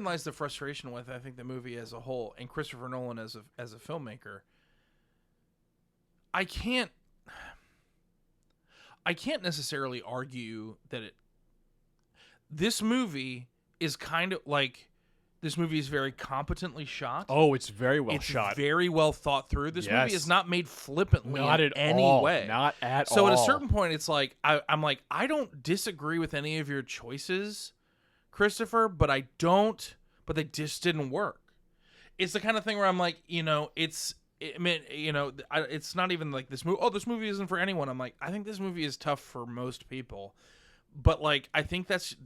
Speaker 3: lies the frustration with, I think, the movie as a whole, and Christopher Nolan as a filmmaker. I can't necessarily argue that this movie is kind of like... This movie is very competently shot.
Speaker 5: Oh, it's very well shot.
Speaker 3: It's very well thought through. This movie is not made flippantly
Speaker 5: not
Speaker 3: in
Speaker 5: at
Speaker 3: any
Speaker 5: all.
Speaker 3: way.
Speaker 5: Not at all.
Speaker 3: So at a certain point, it's like, I'm like, I don't disagree with any of your choices, Christopher, but they just didn't work. It's the kind of thing where I'm like, it's not even like this movie. Oh, this movie isn't for anyone. I'm like, I think this movie is tough for most people. But, like, I think this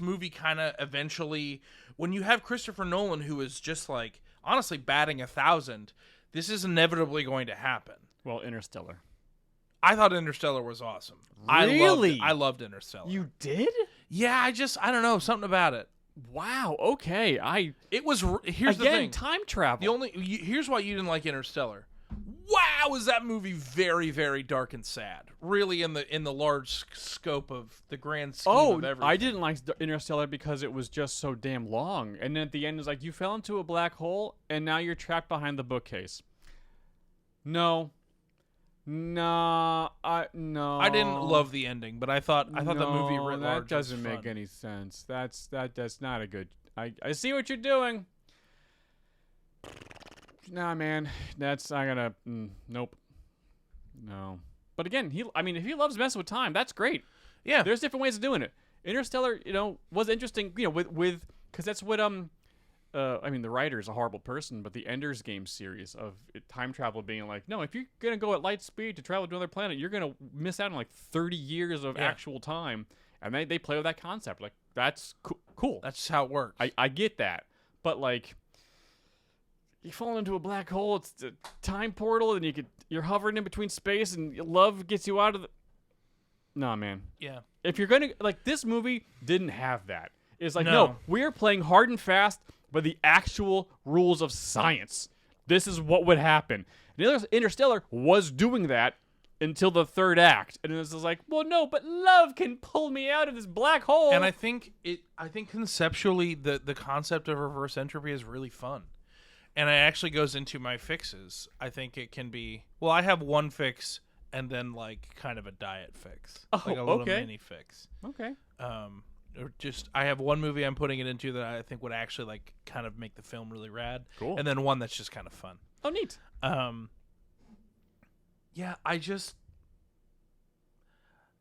Speaker 3: movie kind of eventually, when you have Christopher Nolan, who is just, like, honestly batting 1,000, this is inevitably going to happen.
Speaker 5: Well, Interstellar.
Speaker 3: I thought Interstellar was awesome.
Speaker 5: Really?
Speaker 3: I loved Interstellar.
Speaker 5: You did?
Speaker 3: Yeah, I don't know, something about it.
Speaker 5: Wow, okay.
Speaker 3: Here's the thing.
Speaker 5: Time travel.
Speaker 3: Here's why you didn't like Interstellar. Wow, is that movie very, very dark and sad? Really, in the large scope of the grand scheme of everything.
Speaker 5: I didn't like Interstellar because it was just so damn long. And then at the end, it's like you fell into a black hole, and now you're trapped behind the bookcase. No. I
Speaker 3: didn't love the ending, but I thought the movie writ large
Speaker 5: that doesn't
Speaker 3: was
Speaker 5: make
Speaker 3: fun.
Speaker 5: any sense. That's not a good. I see what you're doing. Nah, man, nope. No. But again, if he loves messing with time, that's great.
Speaker 3: Yeah.
Speaker 5: There's different ways of doing it. Interstellar, was interesting, with because that's what the writer's a horrible person, but the Ender's Game series of time travel being like, no, if you're gonna go at light speed to travel to another planet, you're gonna miss out on like 30 years of actual time, and they play with that concept. Like, that's cool.
Speaker 3: That's how it works.
Speaker 5: I get that, but like, you fall into a black hole, it's a time portal, and you're hovering in between space, and love gets you out of the... Nah, man.
Speaker 3: Yeah.
Speaker 5: If you're gonna... Like, this movie didn't have that. It's like, no, we're playing hard and fast by the actual rules of science. This is what would happen. Interstellar was doing that until the third act. And it was like, well, no, but love can pull me out of this black hole.
Speaker 3: And I think conceptually, the concept of reverse entropy is really fun. And it actually goes into my fixes. I think it can be... Well, I have one fix and then, like, kind of a diet fix. Like a little mini fix.
Speaker 5: Okay.
Speaker 3: I have one movie I'm putting it into that I think would actually, like, kind of make the film really rad.
Speaker 5: Cool.
Speaker 3: And then one that's just kind of fun.
Speaker 5: Oh, neat.
Speaker 3: Yeah,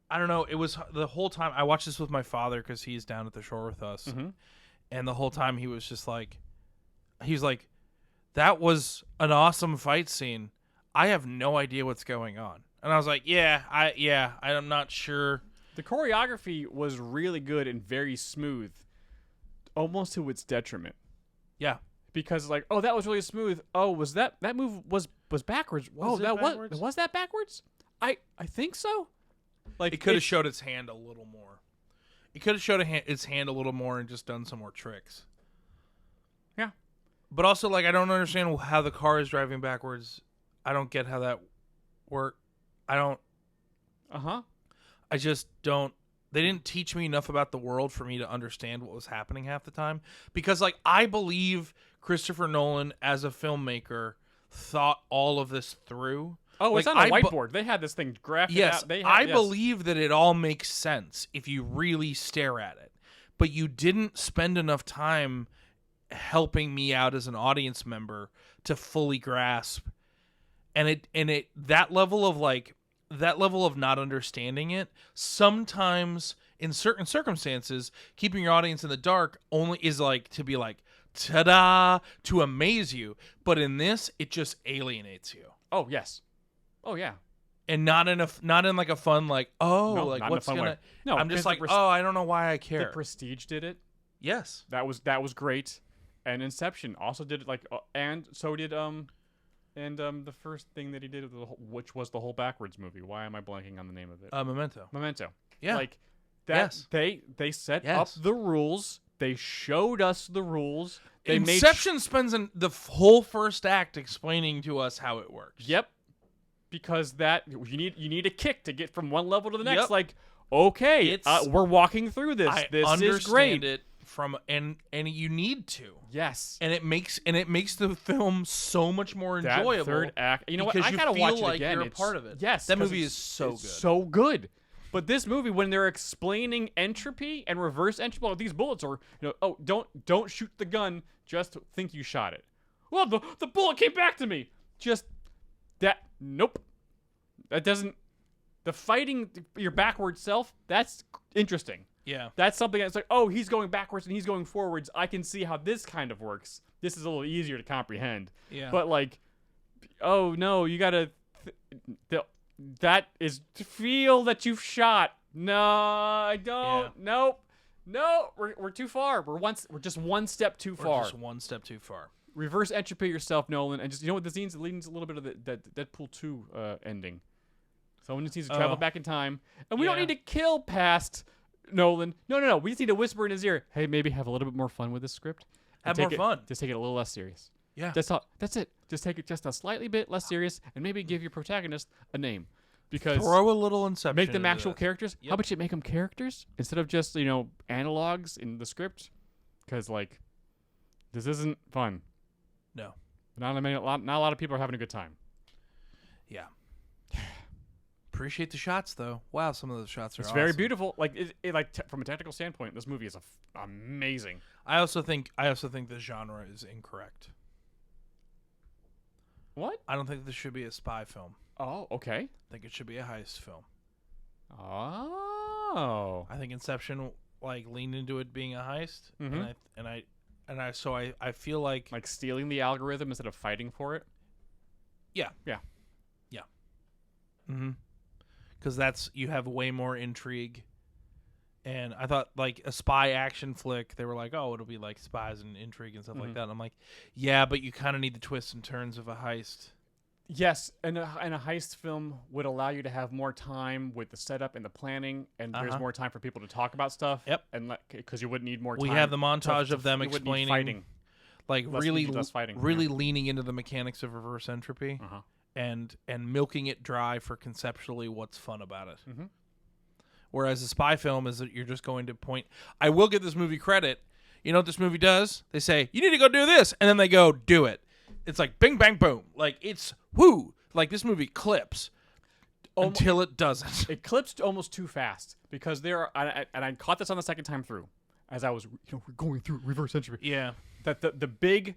Speaker 3: I don't know. It was the whole time I watched this with my father because he's down at the shore with us, and the whole time he was just like, that was an awesome fight scene. I have no idea what's going on, and I was like, I'm not sure.
Speaker 5: The choreography was really good and very smooth, almost to its detriment.
Speaker 3: Yeah,
Speaker 5: because like, oh, that was really smooth. Oh, was that move was backwards?
Speaker 3: Was
Speaker 5: that backwards? I think so. Like
Speaker 3: it could have showed its hand a little more. It could have showed its hand a little more and just done some more tricks.
Speaker 5: Yeah,
Speaker 3: but also like I don't understand how the car is driving backwards. I don't get how that worked. I don't. I just don't. They didn't teach me enough about the world for me to understand what was happening half the time. Because, like, I believe Christopher Nolan, as a filmmaker, thought all of this through.
Speaker 5: Oh,
Speaker 3: like,
Speaker 5: it's on a whiteboard. They had this thing graphed
Speaker 3: yes,
Speaker 5: out.
Speaker 3: I believe that it all makes sense if you really stare at it. But you didn't spend enough time helping me out as an audience member to fully grasp. And that level of not understanding it, sometimes in certain circumstances, keeping your audience in the dark only is like to be like, ta-da, to amaze you. But in this, it just alienates you.
Speaker 5: Oh, yes. Oh, yeah.
Speaker 3: And not in like a fun, like,
Speaker 5: No,
Speaker 3: like
Speaker 5: not
Speaker 3: what's
Speaker 5: in a fun
Speaker 3: gonna,
Speaker 5: way. No,
Speaker 3: I'm just like,
Speaker 5: the
Speaker 3: I don't know why I care.
Speaker 5: The Prestige did it.
Speaker 3: Yes.
Speaker 5: That was great. And Inception also did it, like, and so did, the first thing that he did, which was the whole backwards movie. Why am I blanking on the name of it? Memento.
Speaker 3: Yeah.
Speaker 5: Like that.
Speaker 3: Yes.
Speaker 5: They set up the rules. They showed us the rules. They
Speaker 3: Inception spends the whole first act explaining to us how it works.
Speaker 5: Yep. Because that you need a kick to get from one level to the next.
Speaker 3: Yep.
Speaker 5: Like, okay, we're walking through this. This is great.
Speaker 3: It and you need to.
Speaker 5: Yes.
Speaker 3: And it makes the film so much more enjoyable.
Speaker 5: That third act. You know what?
Speaker 3: Because
Speaker 5: I gotta
Speaker 3: feel
Speaker 5: watch it
Speaker 3: like
Speaker 5: again.
Speaker 3: You're a part of it.
Speaker 5: Yes.
Speaker 3: That movie is
Speaker 5: so
Speaker 3: good.
Speaker 5: Good. But this movie, when they're explaining entropy and reverse entropy, these bullets are, don't shoot the gun. Just think you shot it. Well, the bullet came back to me. Just that. Nope. That doesn't. The fighting your backward self. That's interesting.
Speaker 3: Yeah.
Speaker 5: That's something that's like, oh, he's going backwards and he's going forwards. I can see how this kind of works. This is a little easier to comprehend.
Speaker 3: Yeah.
Speaker 5: But like, oh no, you gotta. That is to feel that you've shot. No, I don't.
Speaker 3: Yeah.
Speaker 5: Nope. We're too far. We're just one step too far.
Speaker 3: Just one step too far.
Speaker 5: Reverse entropy yourself, Nolan, and just what this needs? It needs a little bit of the Deadpool 2 ending. Someone just needs to travel back in time, and we don't need to kill past Nolan. No. We just need to whisper in his ear, "Hey, maybe have a little bit more fun with this script.
Speaker 3: Have more fun.
Speaker 5: Just take it a little less serious."
Speaker 3: Yeah.
Speaker 5: That's it. Just take it just a slightly bit less serious, and maybe give your protagonist a name. Because
Speaker 3: throw a little Inception.
Speaker 5: Make them actual characters.
Speaker 3: Yep.
Speaker 5: How about you make them characters instead of just analogs in the script? Because this isn't fun.
Speaker 3: No.
Speaker 5: Not a lot of people are having a good time.
Speaker 3: Yeah. Appreciate the shots though. Wow, some of those shots are.
Speaker 5: It's
Speaker 3: awesome.
Speaker 5: very beautiful. Like from a technical standpoint, this movie is amazing.
Speaker 3: I also think the genre is incorrect.
Speaker 5: What?
Speaker 3: I don't think this should be a spy film.
Speaker 5: Oh, okay.
Speaker 3: I think it should be a heist film.
Speaker 5: Oh.
Speaker 3: I think Inception leaned into it being a heist, and I feel like
Speaker 5: stealing the algorithm instead of fighting for it.
Speaker 3: Yeah. Mm-hmm. Because you have way more intrigue, and I thought a spy action flick. They were like, oh, it'll be like spies and intrigue and stuff like that. And I'm like, yeah, but you kind of need the twists and turns of a heist.
Speaker 5: Yes, and a heist film would allow you to have more time with the setup and the planning, and there's more time for people to talk about stuff.
Speaker 3: Yep.
Speaker 5: And because you wouldn't need more time.
Speaker 3: We have the montage of them explaining,
Speaker 5: fighting.
Speaker 3: Really leaning into the mechanics of reverse entropy, and milking it dry for conceptually what's fun about it. Mm-hmm. Whereas a spy film is that you're just going to point. I will give this movie credit. You know what this movie does? They say you need to go do this, and then they go do it. It's like bing, bang, boom. It's whoo. This movie clips until it doesn't.
Speaker 5: It clips almost too fast because and I caught this on the second time through as I was going through reverse entropy.
Speaker 3: Yeah.
Speaker 5: That the big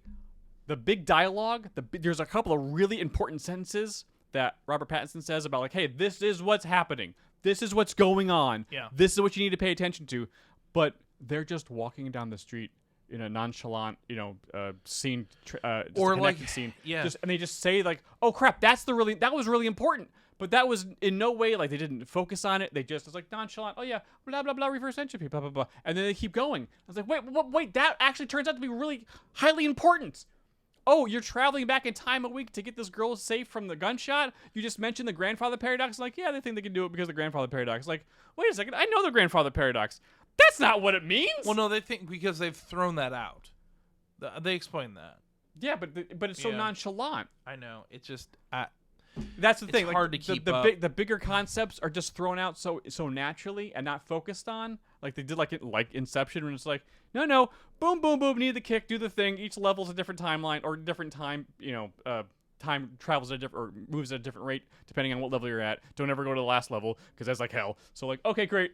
Speaker 5: dialogue, there's a couple of really important sentences that Robert Pattinson says about hey, this is what's happening. this is what's going on.
Speaker 3: Yeah.
Speaker 5: This is what you need to pay attention to. But they're just walking down the street in a nonchalant, scene, just
Speaker 3: Or
Speaker 5: a connected
Speaker 3: like-
Speaker 5: scene.
Speaker 3: yeah.
Speaker 5: And they just say like, "Oh crap, that was really important." But that was in no way like they didn't focus on it. They just was like nonchalant. Oh yeah, blah blah blah, reverse entropy, blah blah blah, and then they keep going. I was like, wait, that actually turns out to be really highly important. Oh, you're traveling back in time a week to get this girl safe from the gunshot? You just mentioned the grandfather paradox. Like, yeah, they think they can do it because of the grandfather paradox. Like, wait a second, I know the grandfather paradox. That's not what it means.
Speaker 3: Well, no, they think because they've thrown that out. They explain that.
Speaker 5: Yeah, but it's so nonchalant.
Speaker 3: I know. It's just
Speaker 5: That's the thing.
Speaker 3: It's hard to keep up.
Speaker 5: The bigger concepts are just thrown out so naturally and not focused on. Like they did like Inception, when it's like, no, boom, boom, boom, need the kick, do the thing. Each level's a different timeline or different time. Time travels at a different or moves at a different rate depending on what level you're at. Don't ever go to the last level because that's like hell. So like, okay, great,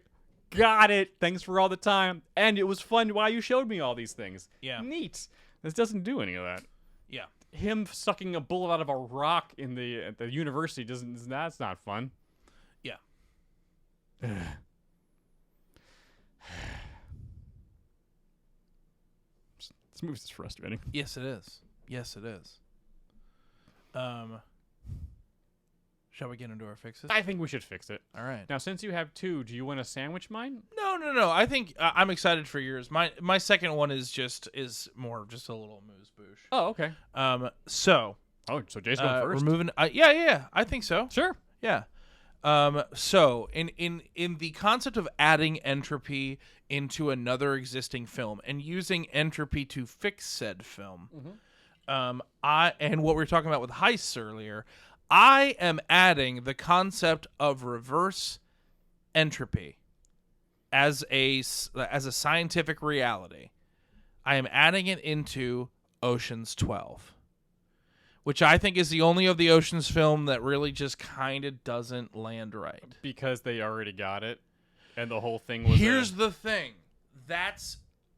Speaker 5: got it. Thanks for all the time, and it was fun while you showed me all these things.
Speaker 3: Yeah,
Speaker 5: neat. This doesn't do any of that.
Speaker 3: Yeah.
Speaker 5: Him sucking a bullet out of a rock at the university that's not fun.
Speaker 3: Yeah.
Speaker 5: This movie's just frustrating.
Speaker 3: Yes, it is. Yes, it is. Shall we get into our fixes?
Speaker 5: I think we should fix it.
Speaker 3: All right.
Speaker 5: Now, since you have two, do you want to sandwich mine?
Speaker 3: No. I think I'm excited for yours. My second one is more just a little moose boosh.
Speaker 5: Oh, okay.
Speaker 3: So
Speaker 5: Jay's going first.
Speaker 3: we're moving. Yeah. I think so.
Speaker 5: Sure.
Speaker 3: Yeah. So in the concept of adding entropy into another existing film and using entropy to fix said film, and what we were talking about with heists earlier, I am adding the concept of reverse entropy as a scientific reality. I am adding it into Ocean's 12. Which I think is the only of the Ocean's film that really just kind of doesn't land right.
Speaker 5: Because they already got it, and the whole thing was...
Speaker 3: Here's the thing. That's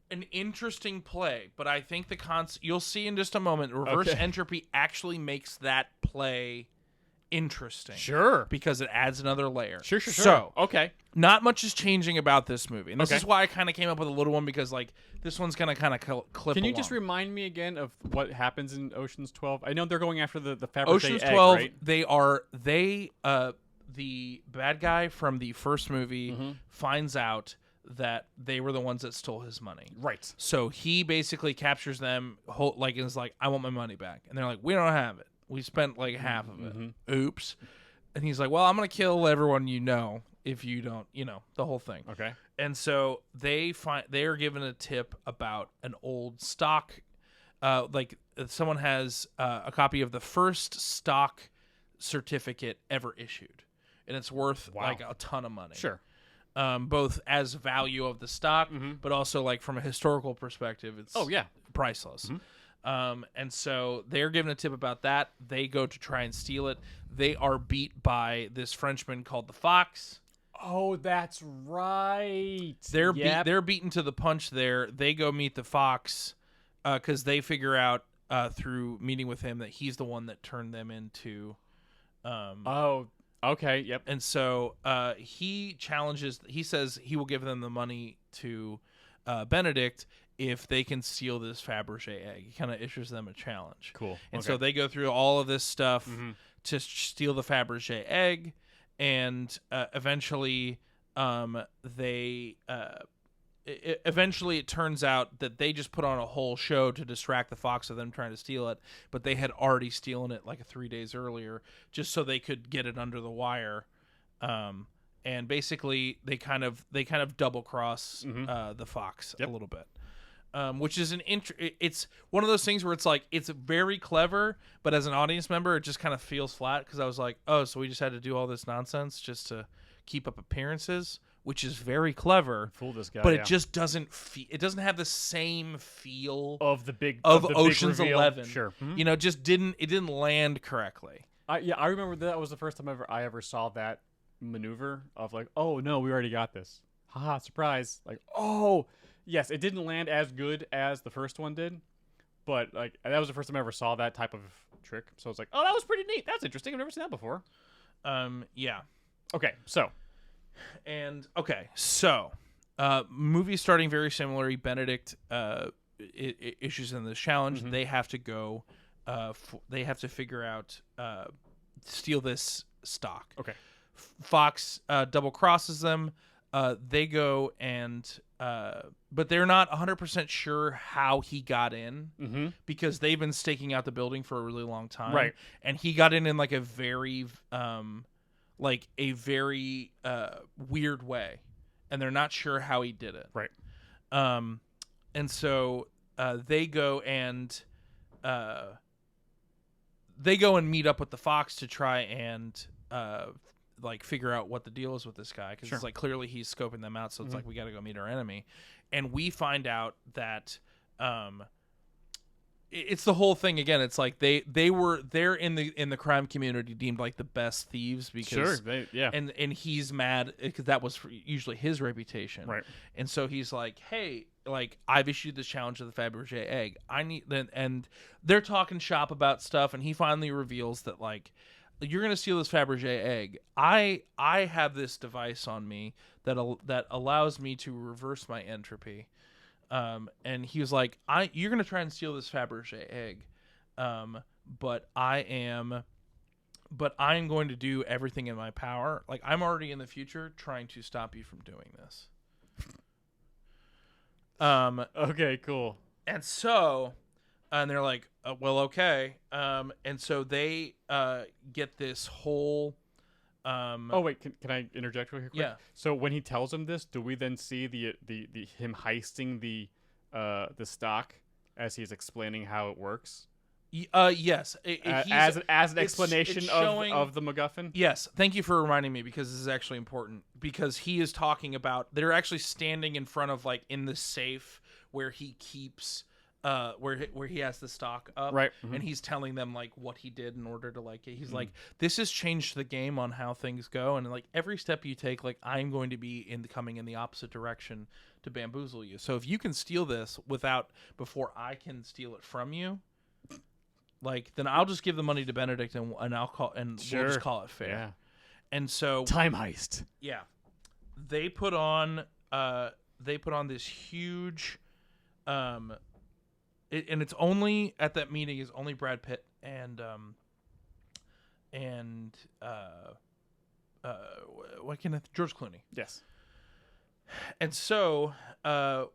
Speaker 3: an interesting play, but I think you'll see in just a moment, reverse entropy actually makes that play interesting.
Speaker 5: Sure.
Speaker 3: Because it adds another layer.
Speaker 5: Sure.
Speaker 3: So,
Speaker 5: okay.
Speaker 3: Not much is changing about this movie. And this
Speaker 5: Okay.
Speaker 3: is why I kind of came up with a little one, because like this one's going to kind of clip
Speaker 5: Can you
Speaker 3: along.
Speaker 5: just remind me again of what happens in Ocean's 12? I know they're going after the Fabergé
Speaker 3: Ocean's
Speaker 5: egg,
Speaker 3: 12,
Speaker 5: right?
Speaker 3: the bad guy from the first movie finds out that they were the ones that stole his money.
Speaker 5: Right.
Speaker 3: So he basically captures them, and is like, I want my money back. And they're like, we don't have it. We spent like half of it. Oops. And he's like, well, I'm going to kill everyone if you don't, the whole thing.
Speaker 5: Okay.
Speaker 3: And so they are given a tip about an old stock, someone has a copy of the first stock certificate ever issued, and it's worth like a ton of money.
Speaker 5: Sure.
Speaker 3: Both as value of the stock, but also like from a historical perspective, it's priceless. And so they're given a tip about that. They go to try and steal it. They are beat by this Frenchman called the Fox.
Speaker 5: Oh, that's right.
Speaker 3: They're beaten to the punch there. They go meet the Fox because they figure out through meeting with him that he's the one that turned them into...
Speaker 5: okay, yep.
Speaker 3: And so he says he will give them the money to Benedict if they can steal this Fabergé egg. He kind of issues them a challenge.
Speaker 5: Cool.
Speaker 3: And so they go through all of this stuff to steal the Fabergé egg, and eventually it turns out that they just put on a whole show to distract the Fox of them trying to steal it, but they had already stolen it like 3 days earlier just so they could get it under the wire. And basically they kind of double cross the Fox a little bit. Which is it's one of those things where it's like, it's very clever, but as an audience member, it just kind of feels flat, because I was like, oh, so we just had to do all this nonsense just to keep up appearances, which is very clever.
Speaker 5: Fool this guy,
Speaker 3: but it just doesn't it doesn't have the same feel
Speaker 5: of the big
Speaker 3: Ocean's
Speaker 5: big reveal.
Speaker 3: 11.
Speaker 5: Sure.
Speaker 3: Just didn't land correctly.
Speaker 5: I remember that was the first time I ever saw that maneuver of like, oh no, we already got this. Haha, surprise. Like, oh, yes, it didn't land as good as the first one did, but like that was the first time I ever saw that type of trick. So it's like, oh, that was pretty neat. That's interesting. I've never seen that before.
Speaker 3: Yeah.
Speaker 5: Okay, so
Speaker 3: And okay, so movie starting very similarly. Benedict issues in this challenge. They have to go. They have to figure out steal this stock.
Speaker 5: Okay.
Speaker 3: Fox double crosses them. They go and but they're not 100% sure how he got in because they've been staking out the building for a really long time.
Speaker 5: Right.
Speaker 3: And he got in like a very weird way, and they're not sure how he did it.
Speaker 5: Right.
Speaker 3: And so they go and meet up with the Fox to try and like figure out what the deal is with this guy, because it's like clearly he's scoping them out, so it's like we got to go meet our enemy. And we find out that it's the whole thing again. It's like they're in the crime community deemed like the best thieves because and he's mad because that was usually his reputation,
Speaker 5: right? And
Speaker 3: so he's like, hey, like I've issued this challenge to the Fabergé egg. And they're talking shop about stuff, and he finally reveals that like, you're gonna steal this Fabergé egg. I have this device on me that allows me to reverse my entropy. And he was like, you're gonna try and steal this Fabergé egg, but I'm going to do everything in my power. Like I'm already in the future trying to stop you from doing this.
Speaker 5: Okay, cool.
Speaker 3: And so. And they're like, well, okay. And so they get this whole.
Speaker 5: Oh wait, can I interject real quick?
Speaker 3: Yeah.
Speaker 5: So when he tells him this, do we then see the him heisting the stock as he's explaining how it works?
Speaker 3: Yes.
Speaker 5: As an explanation of the MacGuffin.
Speaker 3: Yes. Thank you for reminding me, because this is actually important, because he is talking about they're actually standing in front of like in the safe where he keeps. Where he has the stock up,
Speaker 5: right?
Speaker 3: And he's telling them like what he did in order to like it. He's like, this has changed the game on how things go, and like every step you take, like I'm going to be coming in the opposite direction to bamboozle you. So if you can steal this before I can steal it from you, like then I'll just give the money to Benedict and I'll call we'll just call it fair.
Speaker 5: Yeah.
Speaker 3: And so
Speaker 5: time heist.
Speaker 3: Yeah, they put on this huge. And it's only at that meeting is only Brad Pitt and George Clooney.
Speaker 5: Yes.
Speaker 3: And so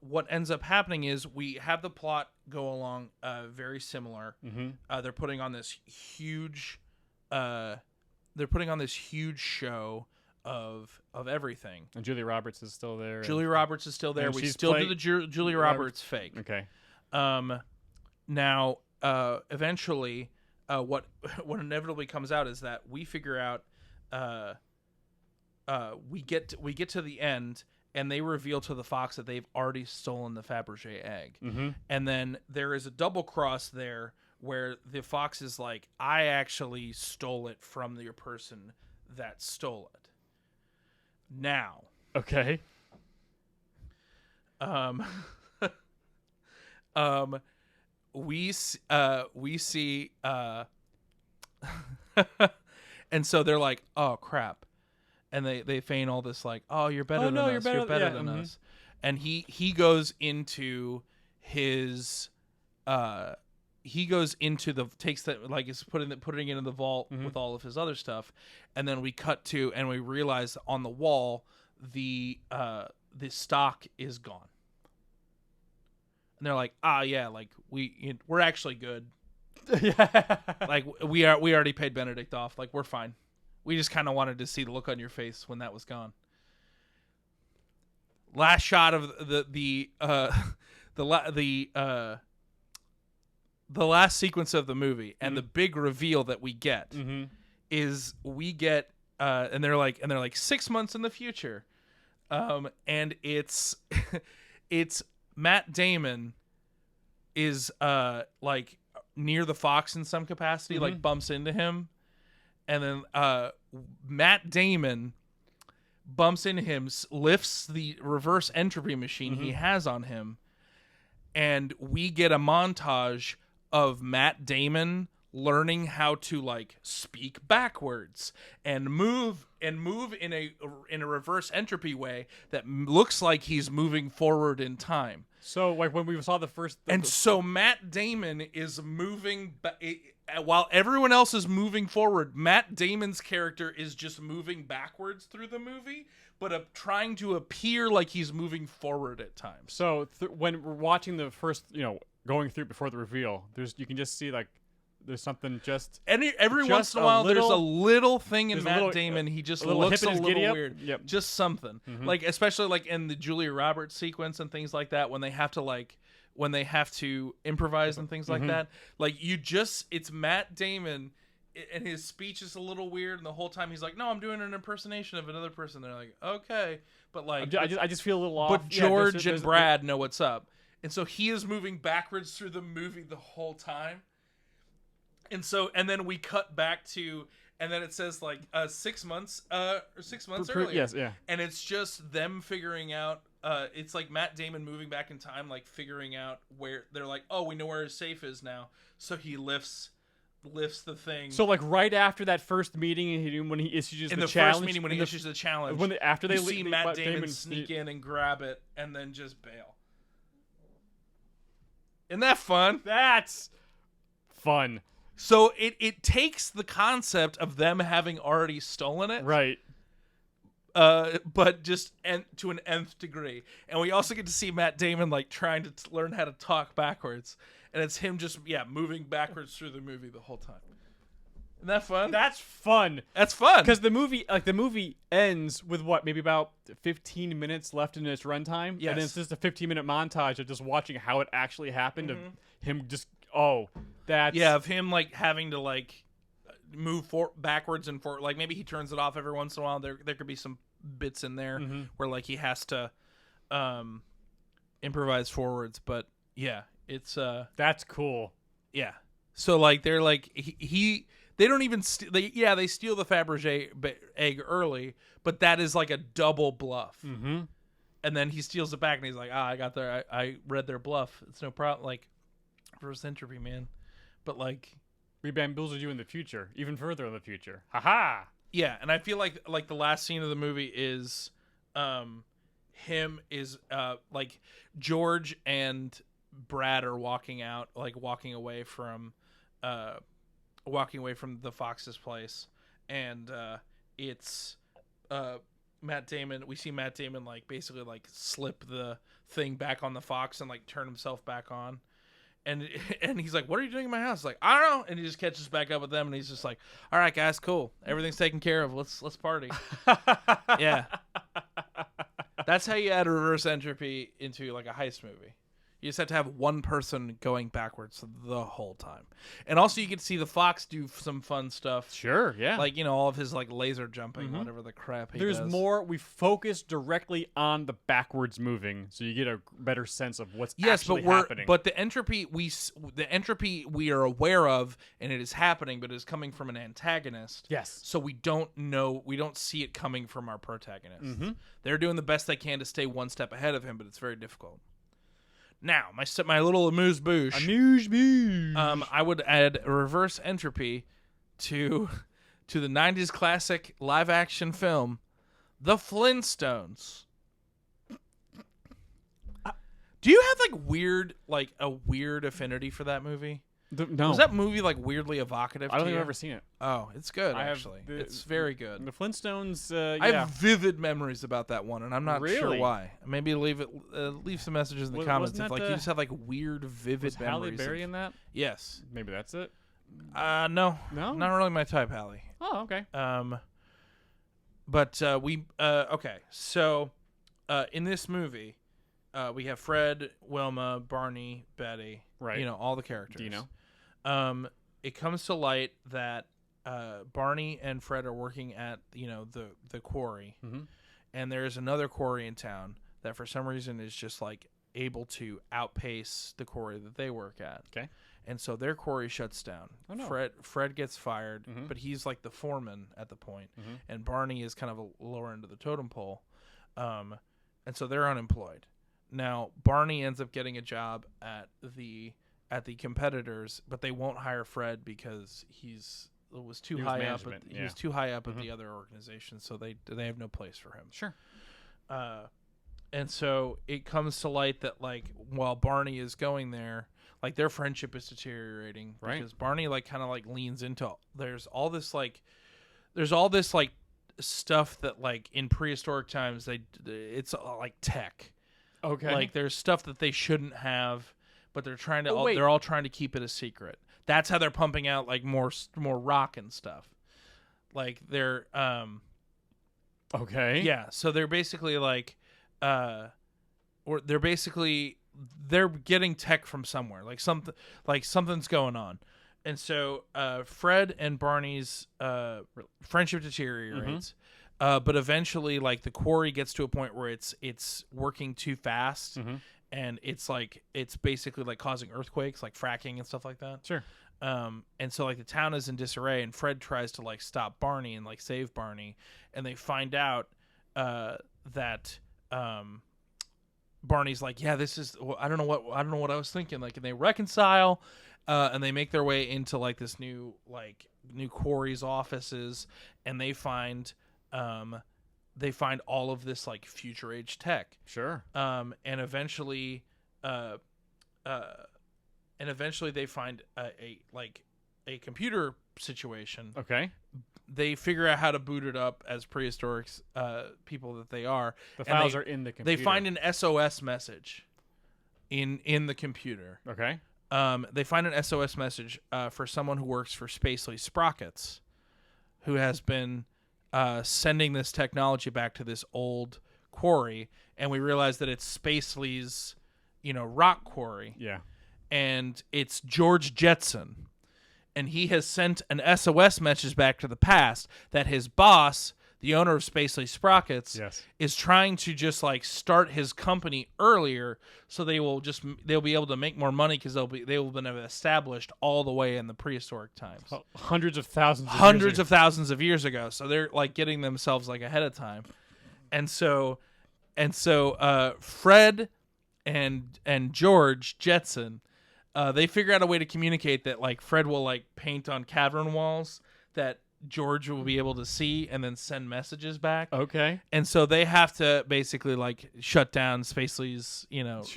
Speaker 3: what ends up happening is we have the plot go along very similar. They're putting on this huge show of everything.
Speaker 5: And Julia Roberts is still there.
Speaker 3: Julia Roberts is still there. We still do the Julia Roberts fake.
Speaker 5: Okay.
Speaker 3: Now, eventually, what inevitably comes out is that we figure out, we get to the end, and they reveal to the Fox that they've already stolen the Fabergé egg, and then there is a double cross there where the Fox is like, I actually stole it from your person that stole it. Now,
Speaker 5: okay.
Speaker 3: We see and so they're like, oh crap, and they feign all this like, oh, you're better than us, you're better than us, and he goes into his takes that, like, is putting it in the vault with all of his other stuff, and then we cut to and we realize on the wall the stock is gone. And they're like, yeah, like we're actually good.
Speaker 5: Yeah.
Speaker 3: Like we already paid Benedict off. Like we're fine. We just kind of wanted to see the look on your face when that was gone. Last shot of the last sequence of the movie, and the big reveal that we get is we get and they're like 6 months in the future, and it's Matt Damon is like near the Fox in some capacity, like bumps into him, and then Matt Damon bumps into him, lifts the reverse entropy machine he has on him, and we get a montage of Matt Damon learning how to like speak backwards and move in a reverse entropy way that looks like he's moving forward in time.
Speaker 5: So like when we saw the first,
Speaker 3: So Matt Damon is moving while everyone else is moving forward. Matt Damon's character is just moving backwards through the movie, but trying to appear like he's moving forward at times.
Speaker 5: So when we're watching the first, going through before the reveal, you can just see like there's something just
Speaker 3: every once in a while there's a little thing in Matt Damon. He just looks a little weird.
Speaker 5: Yep.
Speaker 3: Just something. Like especially like in the Julia Roberts sequence and things like that when they have to improvise and things like that. Like it's Matt Damon and his speech is a little weird and the whole time he's like, "No, I'm doing an impersonation of another person." They're like, "Okay." But like
Speaker 5: I just feel a little off.
Speaker 3: But George and Brad know what's up. And so he is moving backwards through the movie the whole time. And then we cut back to, and then it says like 6 months, or 6 months earlier.
Speaker 5: Yes, yeah.
Speaker 3: And it's just them figuring out. It's like Matt Damon moving back in time, like figuring out where they're like, oh, we know where his safe is now. So he lifts the thing.
Speaker 5: So like right after that first meeting, when he issues the challenge,
Speaker 3: first meeting when he issues the challenge,
Speaker 5: after they
Speaker 3: see Matt Damon sneak in and grab it, and then just bail. Isn't that fun?
Speaker 5: That's fun.
Speaker 3: So it takes the concept of them having already stolen it,
Speaker 5: right?
Speaker 3: But just to an nth degree, and we also get to see Matt Damon like trying to learn how to talk backwards, and it's him just moving backwards through the movie the whole time. Isn't that fun?
Speaker 5: That's fun.
Speaker 3: That's fun
Speaker 5: because the movie ends with maybe about 15 minutes left in its runtime,
Speaker 3: yes.
Speaker 5: And it's just a 15-minute montage of just watching how it actually happened, of him just of
Speaker 3: him like having to like move backwards and forward. Like maybe he turns it off every once in a while. There could be some bits in there where like he has to improvise forwards. But yeah, it's
Speaker 5: that's cool.
Speaker 3: Yeah. So like they're like they don't even they steal the Fabergé egg early, but that is like a double bluff. And then he steals it back and he's like, I got there. I read their bluff. It's no problem. Like reverse entropy, man. But like
Speaker 5: we bamboozled you in the future, even further in the future. Haha.
Speaker 3: Yeah, and I feel like the last scene of the movie is like George and Brad are walking away from the Fox's place, and it's Matt Damon. We see Matt Damon like basically like slip the thing back on the Fox and like turn himself back on. And he's like, "What are you doing in my house?" Like, "I don't know." And he just catches back up with them, and he's just like, "All right, guys, cool. Everything's taken care of. Let's party." Yeah, that's how you add reverse entropy into like a heist movie. You just have to have one person going backwards the whole time, and also you get to see the Fox do some fun stuff.
Speaker 5: Sure, yeah,
Speaker 3: like all of his like laser jumping, whatever the crap he
Speaker 5: does.
Speaker 3: There's
Speaker 5: more. We focus directly on the backwards moving, so you get a better sense of what's actually happening.
Speaker 3: But the entropy we are aware of, and it is happening, but it is coming from an antagonist.
Speaker 5: Yes,
Speaker 3: so we don't see it coming from our protagonist. They're doing the best they can to stay one step ahead of him, but it's very difficult. Now, my little amuse-bouche. I would add a reverse entropy to the 90s classic live-action film, The Flintstones. Do you have a weird affinity for that movie?
Speaker 5: No.
Speaker 3: Was that movie like weirdly evocative to you?
Speaker 5: I don't think I've ever seen it.
Speaker 3: Oh, it's good, actually. It's very good.
Speaker 5: The Flintstones,
Speaker 3: I have vivid memories about that one, and I'm not sure
Speaker 5: Really?
Speaker 3: why. Maybe leave some messages in the comments if like you just have like weird, vivid
Speaker 5: was Halle
Speaker 3: memories.
Speaker 5: Berry in that?
Speaker 3: Yes.
Speaker 5: Maybe that's it.
Speaker 3: No,
Speaker 5: No?
Speaker 3: not really my type, Halle.
Speaker 5: Oh, okay.
Speaker 3: But okay. So, in this movie, we have Fred, Wilma, Barney, Betty.
Speaker 5: Right.
Speaker 3: All the characters.
Speaker 5: Dino.
Speaker 3: It comes to light that Barney and Fred are working at the quarry, and there's another quarry in town that for some reason is just like able to outpace the quarry that they work at.
Speaker 5: Okay.
Speaker 3: And so their quarry shuts down.
Speaker 5: Oh, no.
Speaker 3: Fred gets fired, but he's like the foreman at the point, and Barney is kind of a lower end of the totem pole, and so they're unemployed. Now Barney ends up getting a job at competitors, but they won't hire Fred because he was too high up. He was too high up at the other organization, so they have no place for him.
Speaker 5: Sure.
Speaker 3: And so it comes to light that like while Barney is going there, like their friendship is deteriorating because Barney like kind of like leans into there's all this stuff that like in prehistoric times it's like tech.
Speaker 5: Okay.
Speaker 3: Like there's stuff that they shouldn't have, but they're trying to
Speaker 5: wait.
Speaker 3: they're all trying to keep it a secret. That's how they're pumping out like more rock and stuff. Like they're
Speaker 5: Okay.
Speaker 3: yeah, so they're basically like they're getting tech from somewhere. Like something's going on. And so Fred and Barney's friendship deteriorates. But eventually like the quarry gets to a point where it's working too fast. And it's basically like causing earthquakes, like fracking and stuff like that.
Speaker 5: Sure.
Speaker 3: And so like the town is in disarray, and Fred tries to like stop Barney and like save Barney, and they find out that Barney's like, yeah, this is I don't know what I was thinking, like, and they reconcile, and they make their way into like this new quarry's offices, and they find all of this like future age tech.
Speaker 5: Sure.
Speaker 3: And eventually they find a computer situation.
Speaker 5: Okay.
Speaker 3: They figure out how to boot it up as prehistoric people that they are.
Speaker 5: The files are in the computer.
Speaker 3: They find an SOS message in the computer.
Speaker 5: Okay.
Speaker 3: They find an SOS message for someone who works for Spacely Sprockets, who has been sending this technology back to this old quarry, and we realize that it's Spacely's, rock quarry.
Speaker 5: Yeah.
Speaker 3: And it's George Jetson. And he has sent an SOS message back to the past that his boss, the owner of Spacely Sprockets, is trying to just like start his company earlier, so they'll be able to make more money because they will have been established all the way in the prehistoric times,
Speaker 5: hundreds of thousands
Speaker 3: of years ago. So they're like getting themselves like ahead of time, and so Fred and George Jetson. They figure out a way to communicate that like Fred will like paint on cavern walls that George will be able to see and then send messages back.
Speaker 5: Okay.
Speaker 3: And so they have to basically like shut down Spacely's,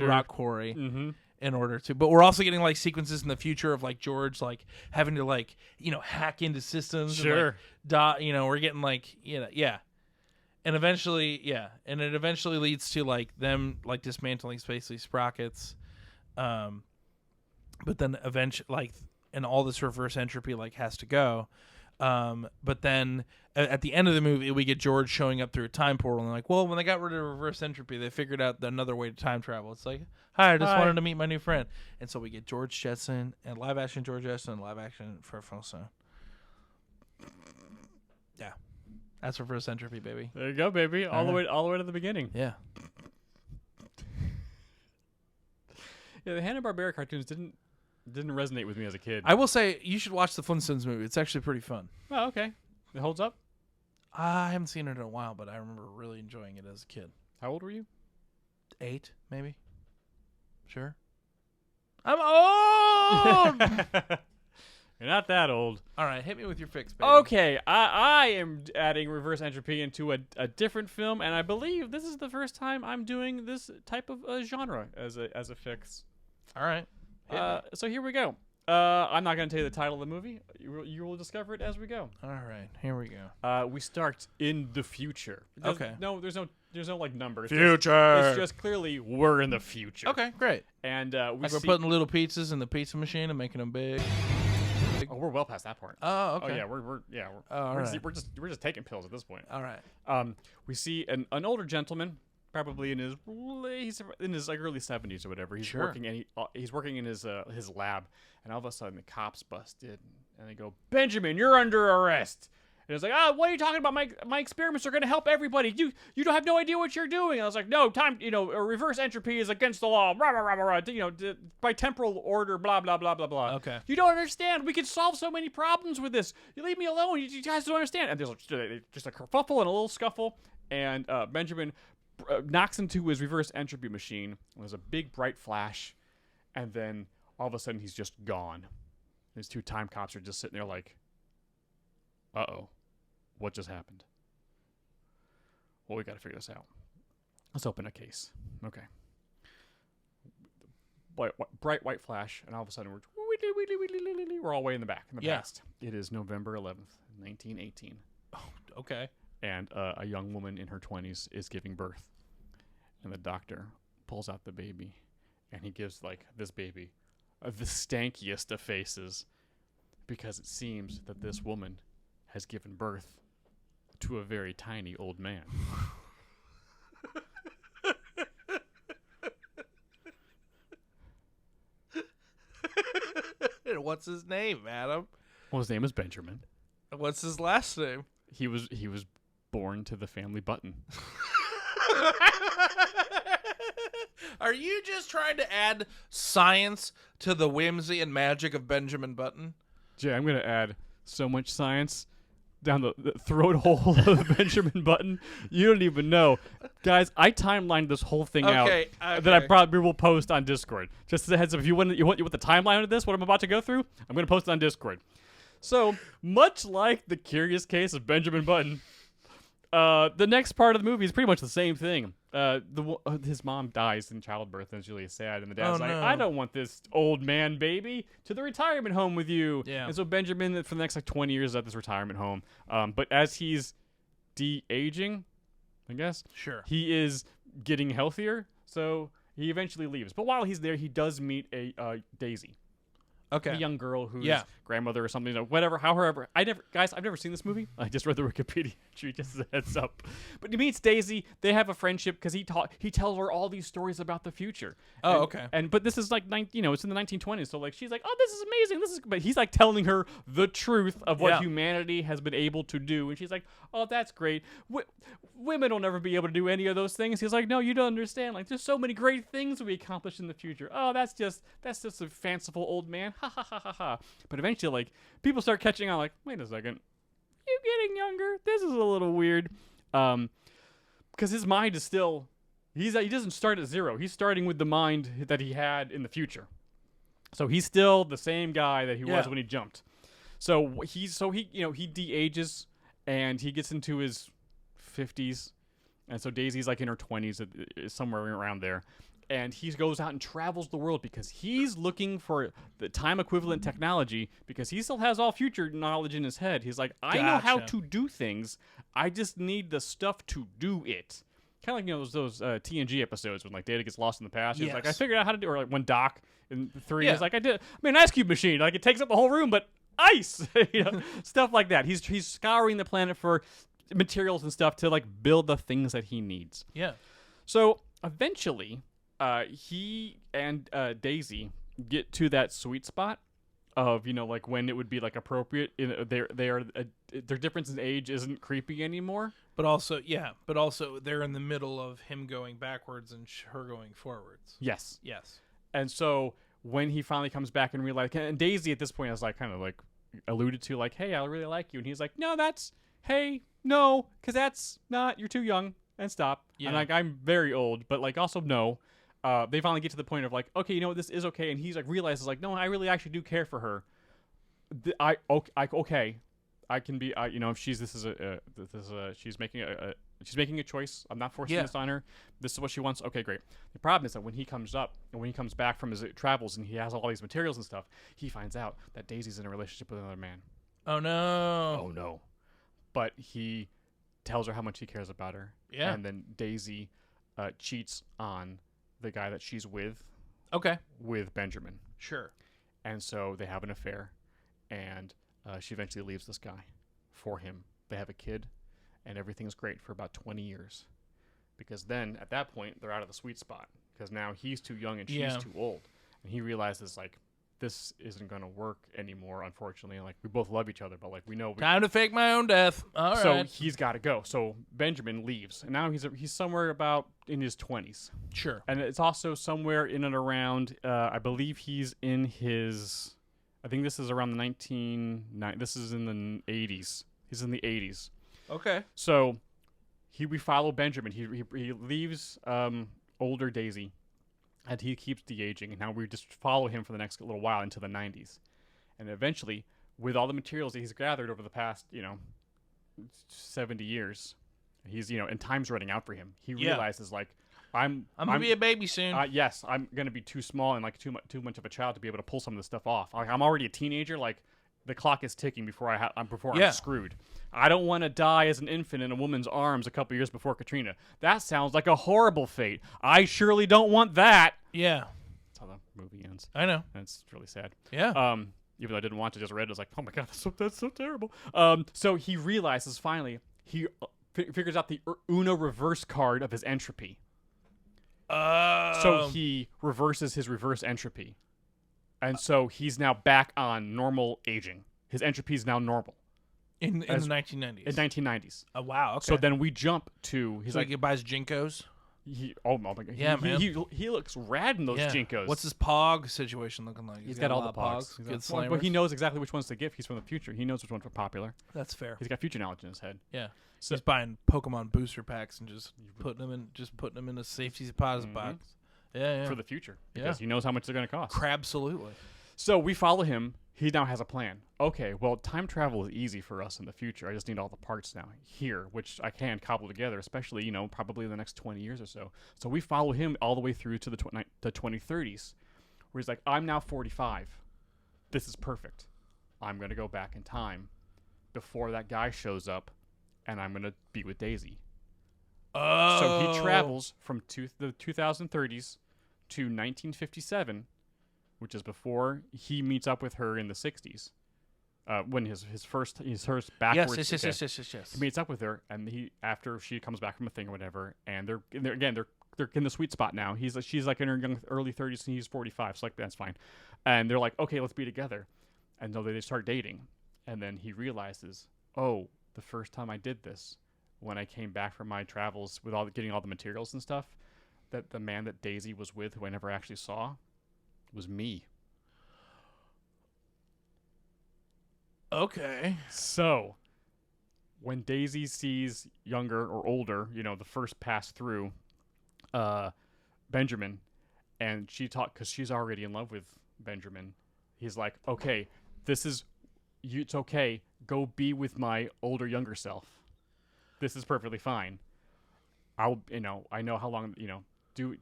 Speaker 3: rock quarry in order to. But we're also getting like sequences in the future of like George like having to like, hack into systems.
Speaker 5: Sure.
Speaker 3: And, we're getting like, yeah. And eventually, and it eventually leads to like them like dismantling Spacely Sprockets. But then eventually, and all this reverse entropy has to go. But then at the end of the movie, we get George showing up through a time portal, and like, well, when they got rid of reverse entropy, they figured out another way to time travel. It's like, hi, I just wanted to meet my new friend, and so we get George Jetson and live action George Jetson and live action Fred Flintstone. Yeah, that's reverse entropy, baby.
Speaker 5: There you go, baby. All the way to the beginning.
Speaker 3: Yeah.
Speaker 5: Yeah, the Hanna-Barbera cartoons didn't resonate with me as a kid.
Speaker 3: I will say you should watch the Flintstones movie. It's actually pretty fun.
Speaker 5: Oh, okay. It holds up?
Speaker 3: I haven't seen it in a while, but I remember really enjoying it as a kid.
Speaker 5: How old were you?
Speaker 3: 8, maybe. Sure. I'm old!
Speaker 5: You're not that old.
Speaker 3: All right, hit me with your fix, baby.
Speaker 5: Okay, I am adding reverse entropy into a different film, and I believe this is the first time I'm doing this type of genre as a fix.
Speaker 3: All right.
Speaker 5: So here we go. I'm not going to tell you the title of the movie. You will discover it as we go.
Speaker 3: All right, here we go.
Speaker 5: We start in the future.
Speaker 3: Okay.
Speaker 5: No, there's no like numbers.
Speaker 3: Future.
Speaker 5: It's just clearly we're in the future.
Speaker 3: Okay, great.
Speaker 5: And
Speaker 3: we're putting little pizzas in the pizza machine and making them big.
Speaker 5: Oh, we're well past that part.
Speaker 3: Oh, okay.
Speaker 5: Oh yeah, we're just taking pills at this point.
Speaker 3: All right.
Speaker 5: We see an older gentleman, probably in his like early 70s or whatever. He's working and he's working in his lab, and all of a sudden the cops bust in and they go, "Benjamin, you're under arrest." And it's like, what are you talking about? My experiments are going to help everybody. You don't have no idea what you're doing. And I was like, no, reverse entropy is against the law. Rah, rah, rah, rah, rah, by temporal order, blah, blah, blah, blah, blah.
Speaker 3: Okay.
Speaker 5: You don't understand. We could solve so many problems with this. You leave me alone. You guys don't understand. And there's just a kerfuffle and a little scuffle. And Benjamin knocks into his reverse entropy machine. There's a big bright flash. And then all of a sudden he's just gone. These 2 time cops are just sitting there like, uh-oh, what just happened? Well, we got to figure this out. Let's open a case. Okay. Bright white flash, and all of a sudden we're all way in the back, in the past. It is November 11th, 1918.
Speaker 3: Oh, okay.
Speaker 5: And a young woman in her 20s is giving birth. And the doctor pulls out the baby, and he gives, like, this baby the stankiest of faces, because it seems that this woman has given birth to a very tiny old man.
Speaker 3: And what's his name, Adam?
Speaker 5: Well, his name is Benjamin.
Speaker 3: What's his last name?
Speaker 5: He was born to the family button.
Speaker 3: Are you just trying to add science to the whimsy and magic of Benjamin Button?
Speaker 5: Jay, I'm going to add so much science down the throat hole of Benjamin Button. You don't even know. Guys, I timelined this whole thing out that I probably will post on Discord. Just as a heads up, if you want the timeline of this, what I'm about to go through, I'm going to post it on Discord. So, much like the curious case of Benjamin Button, the next part of the movie is pretty much the same thing. His mom dies in childbirth, and it's really sad. And the dad's like, I don't want this old man baby to the retirement home with you.
Speaker 3: Yeah.
Speaker 5: And so Benjamin, for the next 20 years, is at this retirement home. But as he's de-aging, I guess,
Speaker 3: sure,
Speaker 5: he is getting healthier. So he eventually leaves. But while he's there, he does meet a Daisy.
Speaker 3: Okay.
Speaker 5: A young girl whose grandmother or something, however. I've never seen this movie. I just read the Wikipedia entry, just as a heads up. But he meets Daisy. They have a friendship because he tells her all these stories about the future.
Speaker 3: Oh, okay.
Speaker 5: But this is like, it's in the 1920s. So like, she's like, oh, this is amazing. But he's like telling her the truth of what humanity has been able to do. And she's like, oh, that's great. Women will never be able to do any of those things. He's like, no, you don't understand. Like, there's so many great things we accomplish in the future. Oh, that's just a fanciful old man. Ha ha ha ha ha. But eventually, like, people start catching on. Like, wait a second, you getting younger? This is a little weird. Because his mind is still. He doesn't start at zero. He's starting with the mind that he had in the future. So he's still the same guy that he was when he jumped. So he de-ages and he gets into his 50s, and so Daisy's like in her 20s, somewhere around there, and he goes out and travels the world because he's looking for the time equivalent technology, because he still has all future knowledge in his head. He's like, I know how to do things, I just need the stuff to do it. Kind of like those TNG episodes when like Data gets lost in the past. He's like, I figured out how to do, or like when Doc in 3 is like, I mean, an ice cube machine, like it takes up the whole room, but ice, stuff like that. He's scouring the planet for materials and stuff to like build the things that he needs.
Speaker 3: Yeah.
Speaker 5: So eventually, he and Daisy get to that sweet spot of like when it would be like appropriate. Their difference in age isn't creepy anymore.
Speaker 3: But also they're in the middle of him going backwards and her going forwards.
Speaker 5: Yes.
Speaker 3: Yes.
Speaker 5: And so when he finally comes back and realizes, and Daisy at this point has like kind of like alluded to like, hey, I really like you, and he's like, no, no, because that's not, you're too young, and stop.
Speaker 3: Yeah.
Speaker 5: And like, I'm very old, but like also no. They finally get to the point of like, okay, you know what, this is okay, and he's like realizes like, no, I really actually do care for her. I can be, if she's making a choice. I'm not forcing this on her. This is what she wants. Okay, great. The problem is that when he comes back from his travels and he has all these materials and stuff, he finds out that Daisy's in a relationship with another man.
Speaker 3: Oh no.
Speaker 5: Oh no. But he tells her how much he cares about her.
Speaker 3: Yeah.
Speaker 5: And then Daisy cheats on the guy that she's with.
Speaker 3: Okay.
Speaker 5: With Benjamin.
Speaker 3: Sure.
Speaker 5: And so they have an affair, and she eventually leaves this guy for him. They have a kid, and everything's great for about 20 years. Because then, at that point, they're out of the sweet spot. Because now he's too young and she's too old. And he realizes, like, this isn't going to work anymore, unfortunately. Like, we both love each other, but, like, we know...
Speaker 3: Time to fake my own death. All right.
Speaker 5: So he's got to go. So Benjamin leaves. And now he's somewhere about in his 20s.
Speaker 3: Sure.
Speaker 5: And it's also somewhere in and around... I believe he's in his... I think this is around the this is in the 80s. He's in the 80s.
Speaker 3: Okay.
Speaker 5: So we follow Benjamin. He leaves older Daisy, And he keeps de-aging, and now we just follow him for the next little while into the 90s. And eventually, with all the materials that he's gathered over the past, 70 years, he's, and time's running out for him. He realizes, like, I'm
Speaker 3: gonna be a baby soon.
Speaker 5: Yes, I'm gonna be too small and like too much of a child to be able to pull some of this stuff off. Like, I'm already a teenager. Like, the clock is ticking before I'm screwed. I don't want to die as an infant in a woman's arms a couple years before Katrina. That sounds like a horrible fate. I surely don't want that.
Speaker 3: Yeah.
Speaker 5: That's how the movie ends.
Speaker 3: I know.
Speaker 5: And it's really sad.
Speaker 3: Yeah.
Speaker 5: Even though I didn't want to, just read it. I was like, oh my God, that's so terrible. So he realizes finally, he figures out the Uno reverse card of his entropy. So he reverses his reverse entropy. And so he's now back on normal aging. His entropy is now normal.
Speaker 3: In the 1990s.
Speaker 5: In 1990s.
Speaker 3: Oh, wow. Okay.
Speaker 5: So then we jump to...
Speaker 3: He's like he buys Jinkos?
Speaker 5: Oh my God.
Speaker 3: Yeah, man.
Speaker 5: He looks rad in those Jinkos.
Speaker 3: What's his Pog situation looking like?
Speaker 5: He's got all the Pogs.
Speaker 3: Good
Speaker 5: slammers. But he knows exactly which ones to give. He's from the future. He knows which ones are popular.
Speaker 3: That's fair.
Speaker 5: He's got future knowledge in his head.
Speaker 3: Yeah. So he's buying Pokemon booster packs and just putting them in a safety deposit box. Yeah.
Speaker 5: For the future. Because he knows how much they're going to cost.
Speaker 3: Crabsolutely.
Speaker 5: So we follow him. He now has a plan. Okay, well, time travel is easy for us in the future. I just need all the parts now here, which I can cobble together, especially, probably in the next 20 years or so. So we follow him all the way through to the 2030s, where he's like, I'm now 45. This is perfect. I'm going to go back in time before that guy shows up, and I'm going to be with Daisy.
Speaker 3: Oh.
Speaker 5: So he travels from the 2030s to 1957, which is before he meets up with her in the 60s. When his first backwards.
Speaker 3: Yes.
Speaker 5: He meets up with her, and after she comes back from a thing or whatever, and they're in the sweet spot now. She's like in her early 30s, and he's 45. So like that's fine, and they're like, okay, let's be together, and so they start dating, and then he realizes, oh, the first time I did this, when I came back from my travels with getting all the materials and stuff, that the man that Daisy was with, who I never actually saw, was me.
Speaker 3: Okay.
Speaker 5: So, when Daisy sees younger or older, the first pass through Benjamin, and because she's already in love with Benjamin, he's like, okay, it's okay. Go be with my older, younger self. This is perfectly fine. I know how long,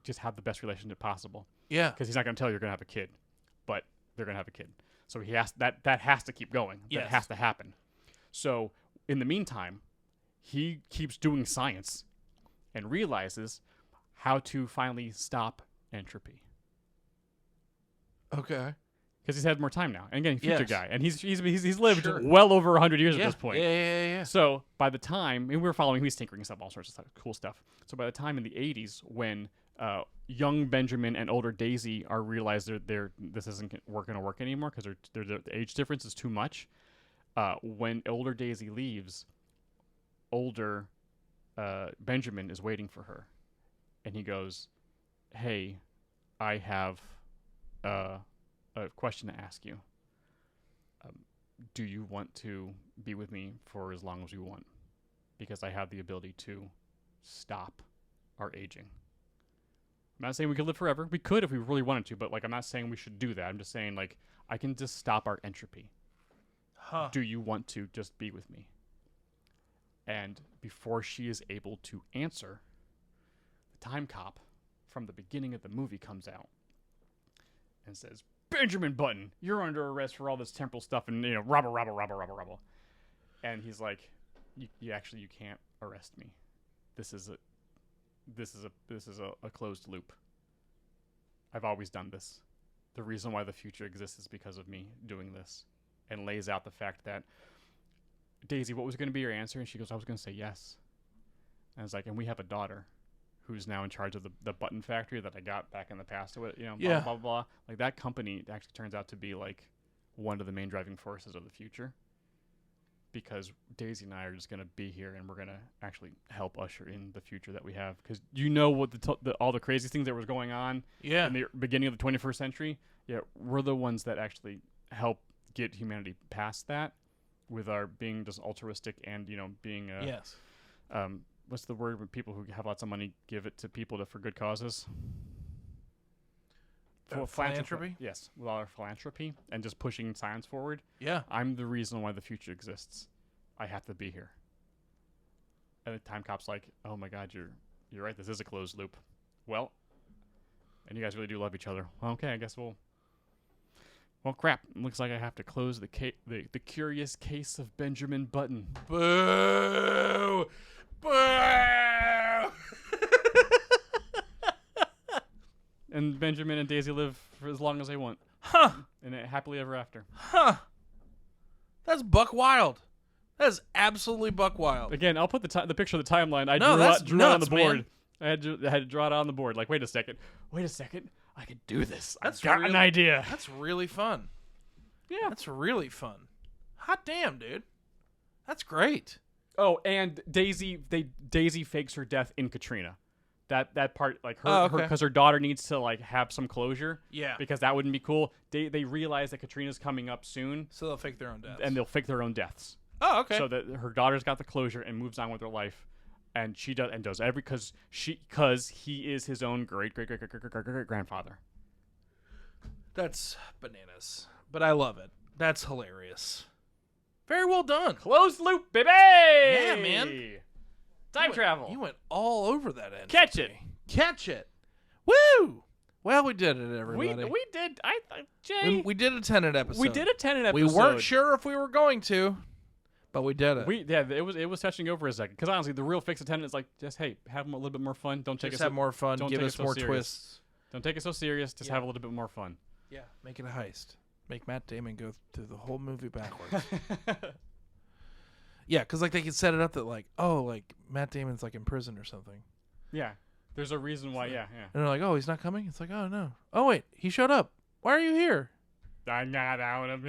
Speaker 5: just have the best relationship possible.
Speaker 3: Yeah.
Speaker 5: Because he's not going to tell you you're going to have a kid, but they're going to have a kid. So that has to keep going.
Speaker 3: Yes.
Speaker 5: That has to happen. So in the meantime, he keeps doing science and realizes how to finally stop entropy.
Speaker 3: Okay.
Speaker 5: Because he's had more time now. And again, future guy. And he's lived
Speaker 3: Sure.
Speaker 5: well over 100 years at this point.
Speaker 3: Yeah.
Speaker 5: So by the time, and we're following, he's tinkering stuff, all sorts of stuff, cool stuff. So by the time in the 80s, when young Benjamin and older Daisy realize this isn't going to work anymore because the age difference is too much. When older Daisy leaves, older Benjamin is waiting for her, and he goes, "Hey, I have a question to ask you. Do you want to be with me for as long as you want? Because I have the ability to stop our aging." I'm not saying we could live forever. We could if we really wanted to, but I'm not saying we should do that. I'm just saying I can just stop our entropy.
Speaker 3: Huh.
Speaker 5: Do you want to just be with me? And before she is able to answer, the time cop from the beginning of the movie comes out and says, "Benjamin Button, you're under arrest for all this temporal stuff and robber." And he's like, you can't arrest me. This is a closed loop. I've always done this. The reason why the future exists is because of me doing this." And lays out the fact that, "Daisy, what was going to be your answer?" And she goes, "I was going to say yes." And I was like, "And we have a daughter who's now in charge of the button factory that I got back in the past, blah, blah, blah, blah." Like, that company actually turns out to be one of the main driving forces of the future, because Daisy and I are just going to be here and we're going to actually help usher in the future that we have. Because what all the crazy things that was going on in the beginning of the 21st century, we're the ones that actually help get humanity past that with our being just altruistic and being
Speaker 3: Yes.
Speaker 5: What's the word when people who have lots of money give it to people for good causes?
Speaker 3: Philanthropy?
Speaker 5: Yes, with all our philanthropy and just pushing science forward.
Speaker 3: Yeah.
Speaker 5: I'm the reason why the future exists. I have to be here. And the time cop's like, oh my God, you're right. This is a closed loop. Well, and you guys really do love each other. Well, okay, I guess we'll. Well, crap. It looks like I have to close the curious case of Benjamin Button.
Speaker 3: Boo! Boo!
Speaker 5: And Benjamin and Daisy live for as long as they want.
Speaker 3: Huh.
Speaker 5: And happily ever after.
Speaker 3: Huh. That's buck wild. That is absolutely buck wild.
Speaker 5: Again, I'll put the picture of the timeline. I drew it on the board. I had to draw it on the board. Like, wait a second. I could do this. I've got an idea.
Speaker 3: That's really fun.
Speaker 5: Yeah.
Speaker 3: That's really fun. Hot damn, dude. That's great.
Speaker 5: Oh, and Daisy fakes her death in Katrina. That part, like her, because her daughter needs to like have some closure.
Speaker 3: Yeah.
Speaker 5: Because that wouldn't be cool. They realize that Katrina's coming up soon,
Speaker 3: So they'll fake their own deaths.
Speaker 5: and they'll fake their own deaths.
Speaker 3: Oh, okay.
Speaker 5: So that her daughter's got the closure and moves on with her life, and she does every because he is his own great grandfather.
Speaker 3: That's bananas. But I love it. That's hilarious. Very well done.
Speaker 5: Closed loop, baby.
Speaker 3: Yeah, man.
Speaker 5: Time travel.
Speaker 3: You went all over that end.
Speaker 5: Catch it.
Speaker 3: Catch it. Woo! Well, we did it, everybody.
Speaker 5: We did. Jay.
Speaker 3: We did a Tenet episode.
Speaker 5: We did a Tenet episode.
Speaker 3: We weren't sure if we were going to, but we did it.
Speaker 5: It was touching over a second. Because honestly, the real fix of Tenet is like, just hey, have a little bit more fun. Don't take
Speaker 3: Just
Speaker 5: it.
Speaker 3: have more fun.
Speaker 5: Don't
Speaker 3: Give
Speaker 5: take
Speaker 3: us
Speaker 5: it so
Speaker 3: more
Speaker 5: serious.
Speaker 3: twists.
Speaker 5: Don't take it so serious. Just have a little bit more fun.
Speaker 3: Yeah, make it a heist. Make Matt Damon go through the whole movie backwards. Yeah, because like they could set it up that like, oh, like Matt Damon's like in prison or something.
Speaker 5: Yeah. There's a reason why. Yeah.
Speaker 3: And they're like, oh, he's not coming. It's like, oh no. Oh wait, he showed up. Why are you here?
Speaker 5: I'm not out of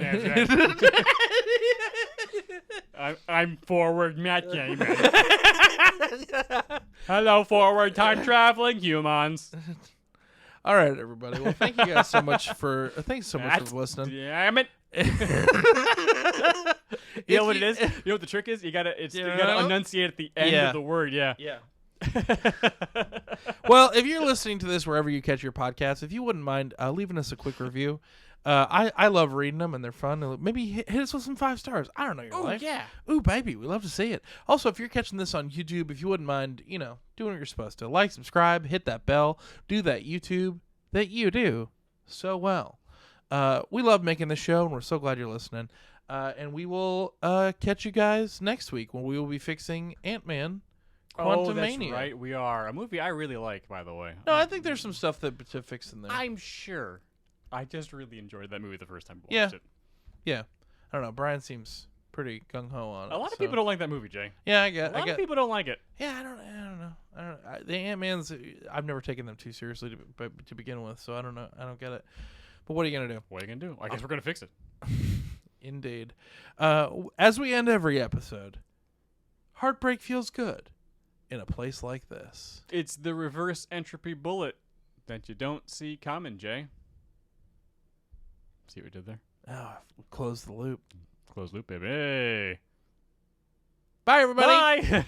Speaker 5: I'm forward Matt Damon. Hello, forward time traveling humans.
Speaker 3: All right, everybody. Well, thank you guys so much for listening.
Speaker 5: Damn it. You know what it is? You know what the trick is? You gotta enunciate at the end of the word. Yeah.
Speaker 3: Yeah. Well, if you're listening to this wherever you catch your podcast, if you wouldn't mind leaving us a quick review. I love reading them and they're fun. Maybe hit us with some 5 stars. I don't know your life.
Speaker 5: Yeah.
Speaker 3: Ooh, baby, we love to see it. Also, if you're catching this on YouTube, if you wouldn't mind, doing what you're supposed to. Like, subscribe, hit that bell, do that YouTube that you do so well. We love making this show, and we're so glad you're listening. And we will catch you guys next week when we will be fixing Ant-Man Quantumania.
Speaker 5: Oh, that's right. We are. A movie I really like, by the way.
Speaker 3: No, I think there's some stuff to fix in there.
Speaker 5: I'm sure. I just really enjoyed that movie the first time I watched it.
Speaker 3: Yeah. I don't know. Brian seems pretty gung-ho on it.
Speaker 5: A lot of people don't like that movie, Jay.
Speaker 3: Yeah,
Speaker 5: A lot of people don't like it.
Speaker 3: Yeah, I don't know. The Ant-Man's, I've never taken them too seriously to begin with, so I don't know. I don't get it. But what are you going to do?
Speaker 5: What are you going to do? I guess we're going to fix it.
Speaker 3: Indeed. As we end every episode, heartbreak feels good in a place like this.
Speaker 5: It's the reverse entropy bullet that you don't see coming, Jay. See what we did there?
Speaker 3: Oh, close the loop.
Speaker 5: Close loop, baby.
Speaker 3: Bye, everybody.
Speaker 5: Bye.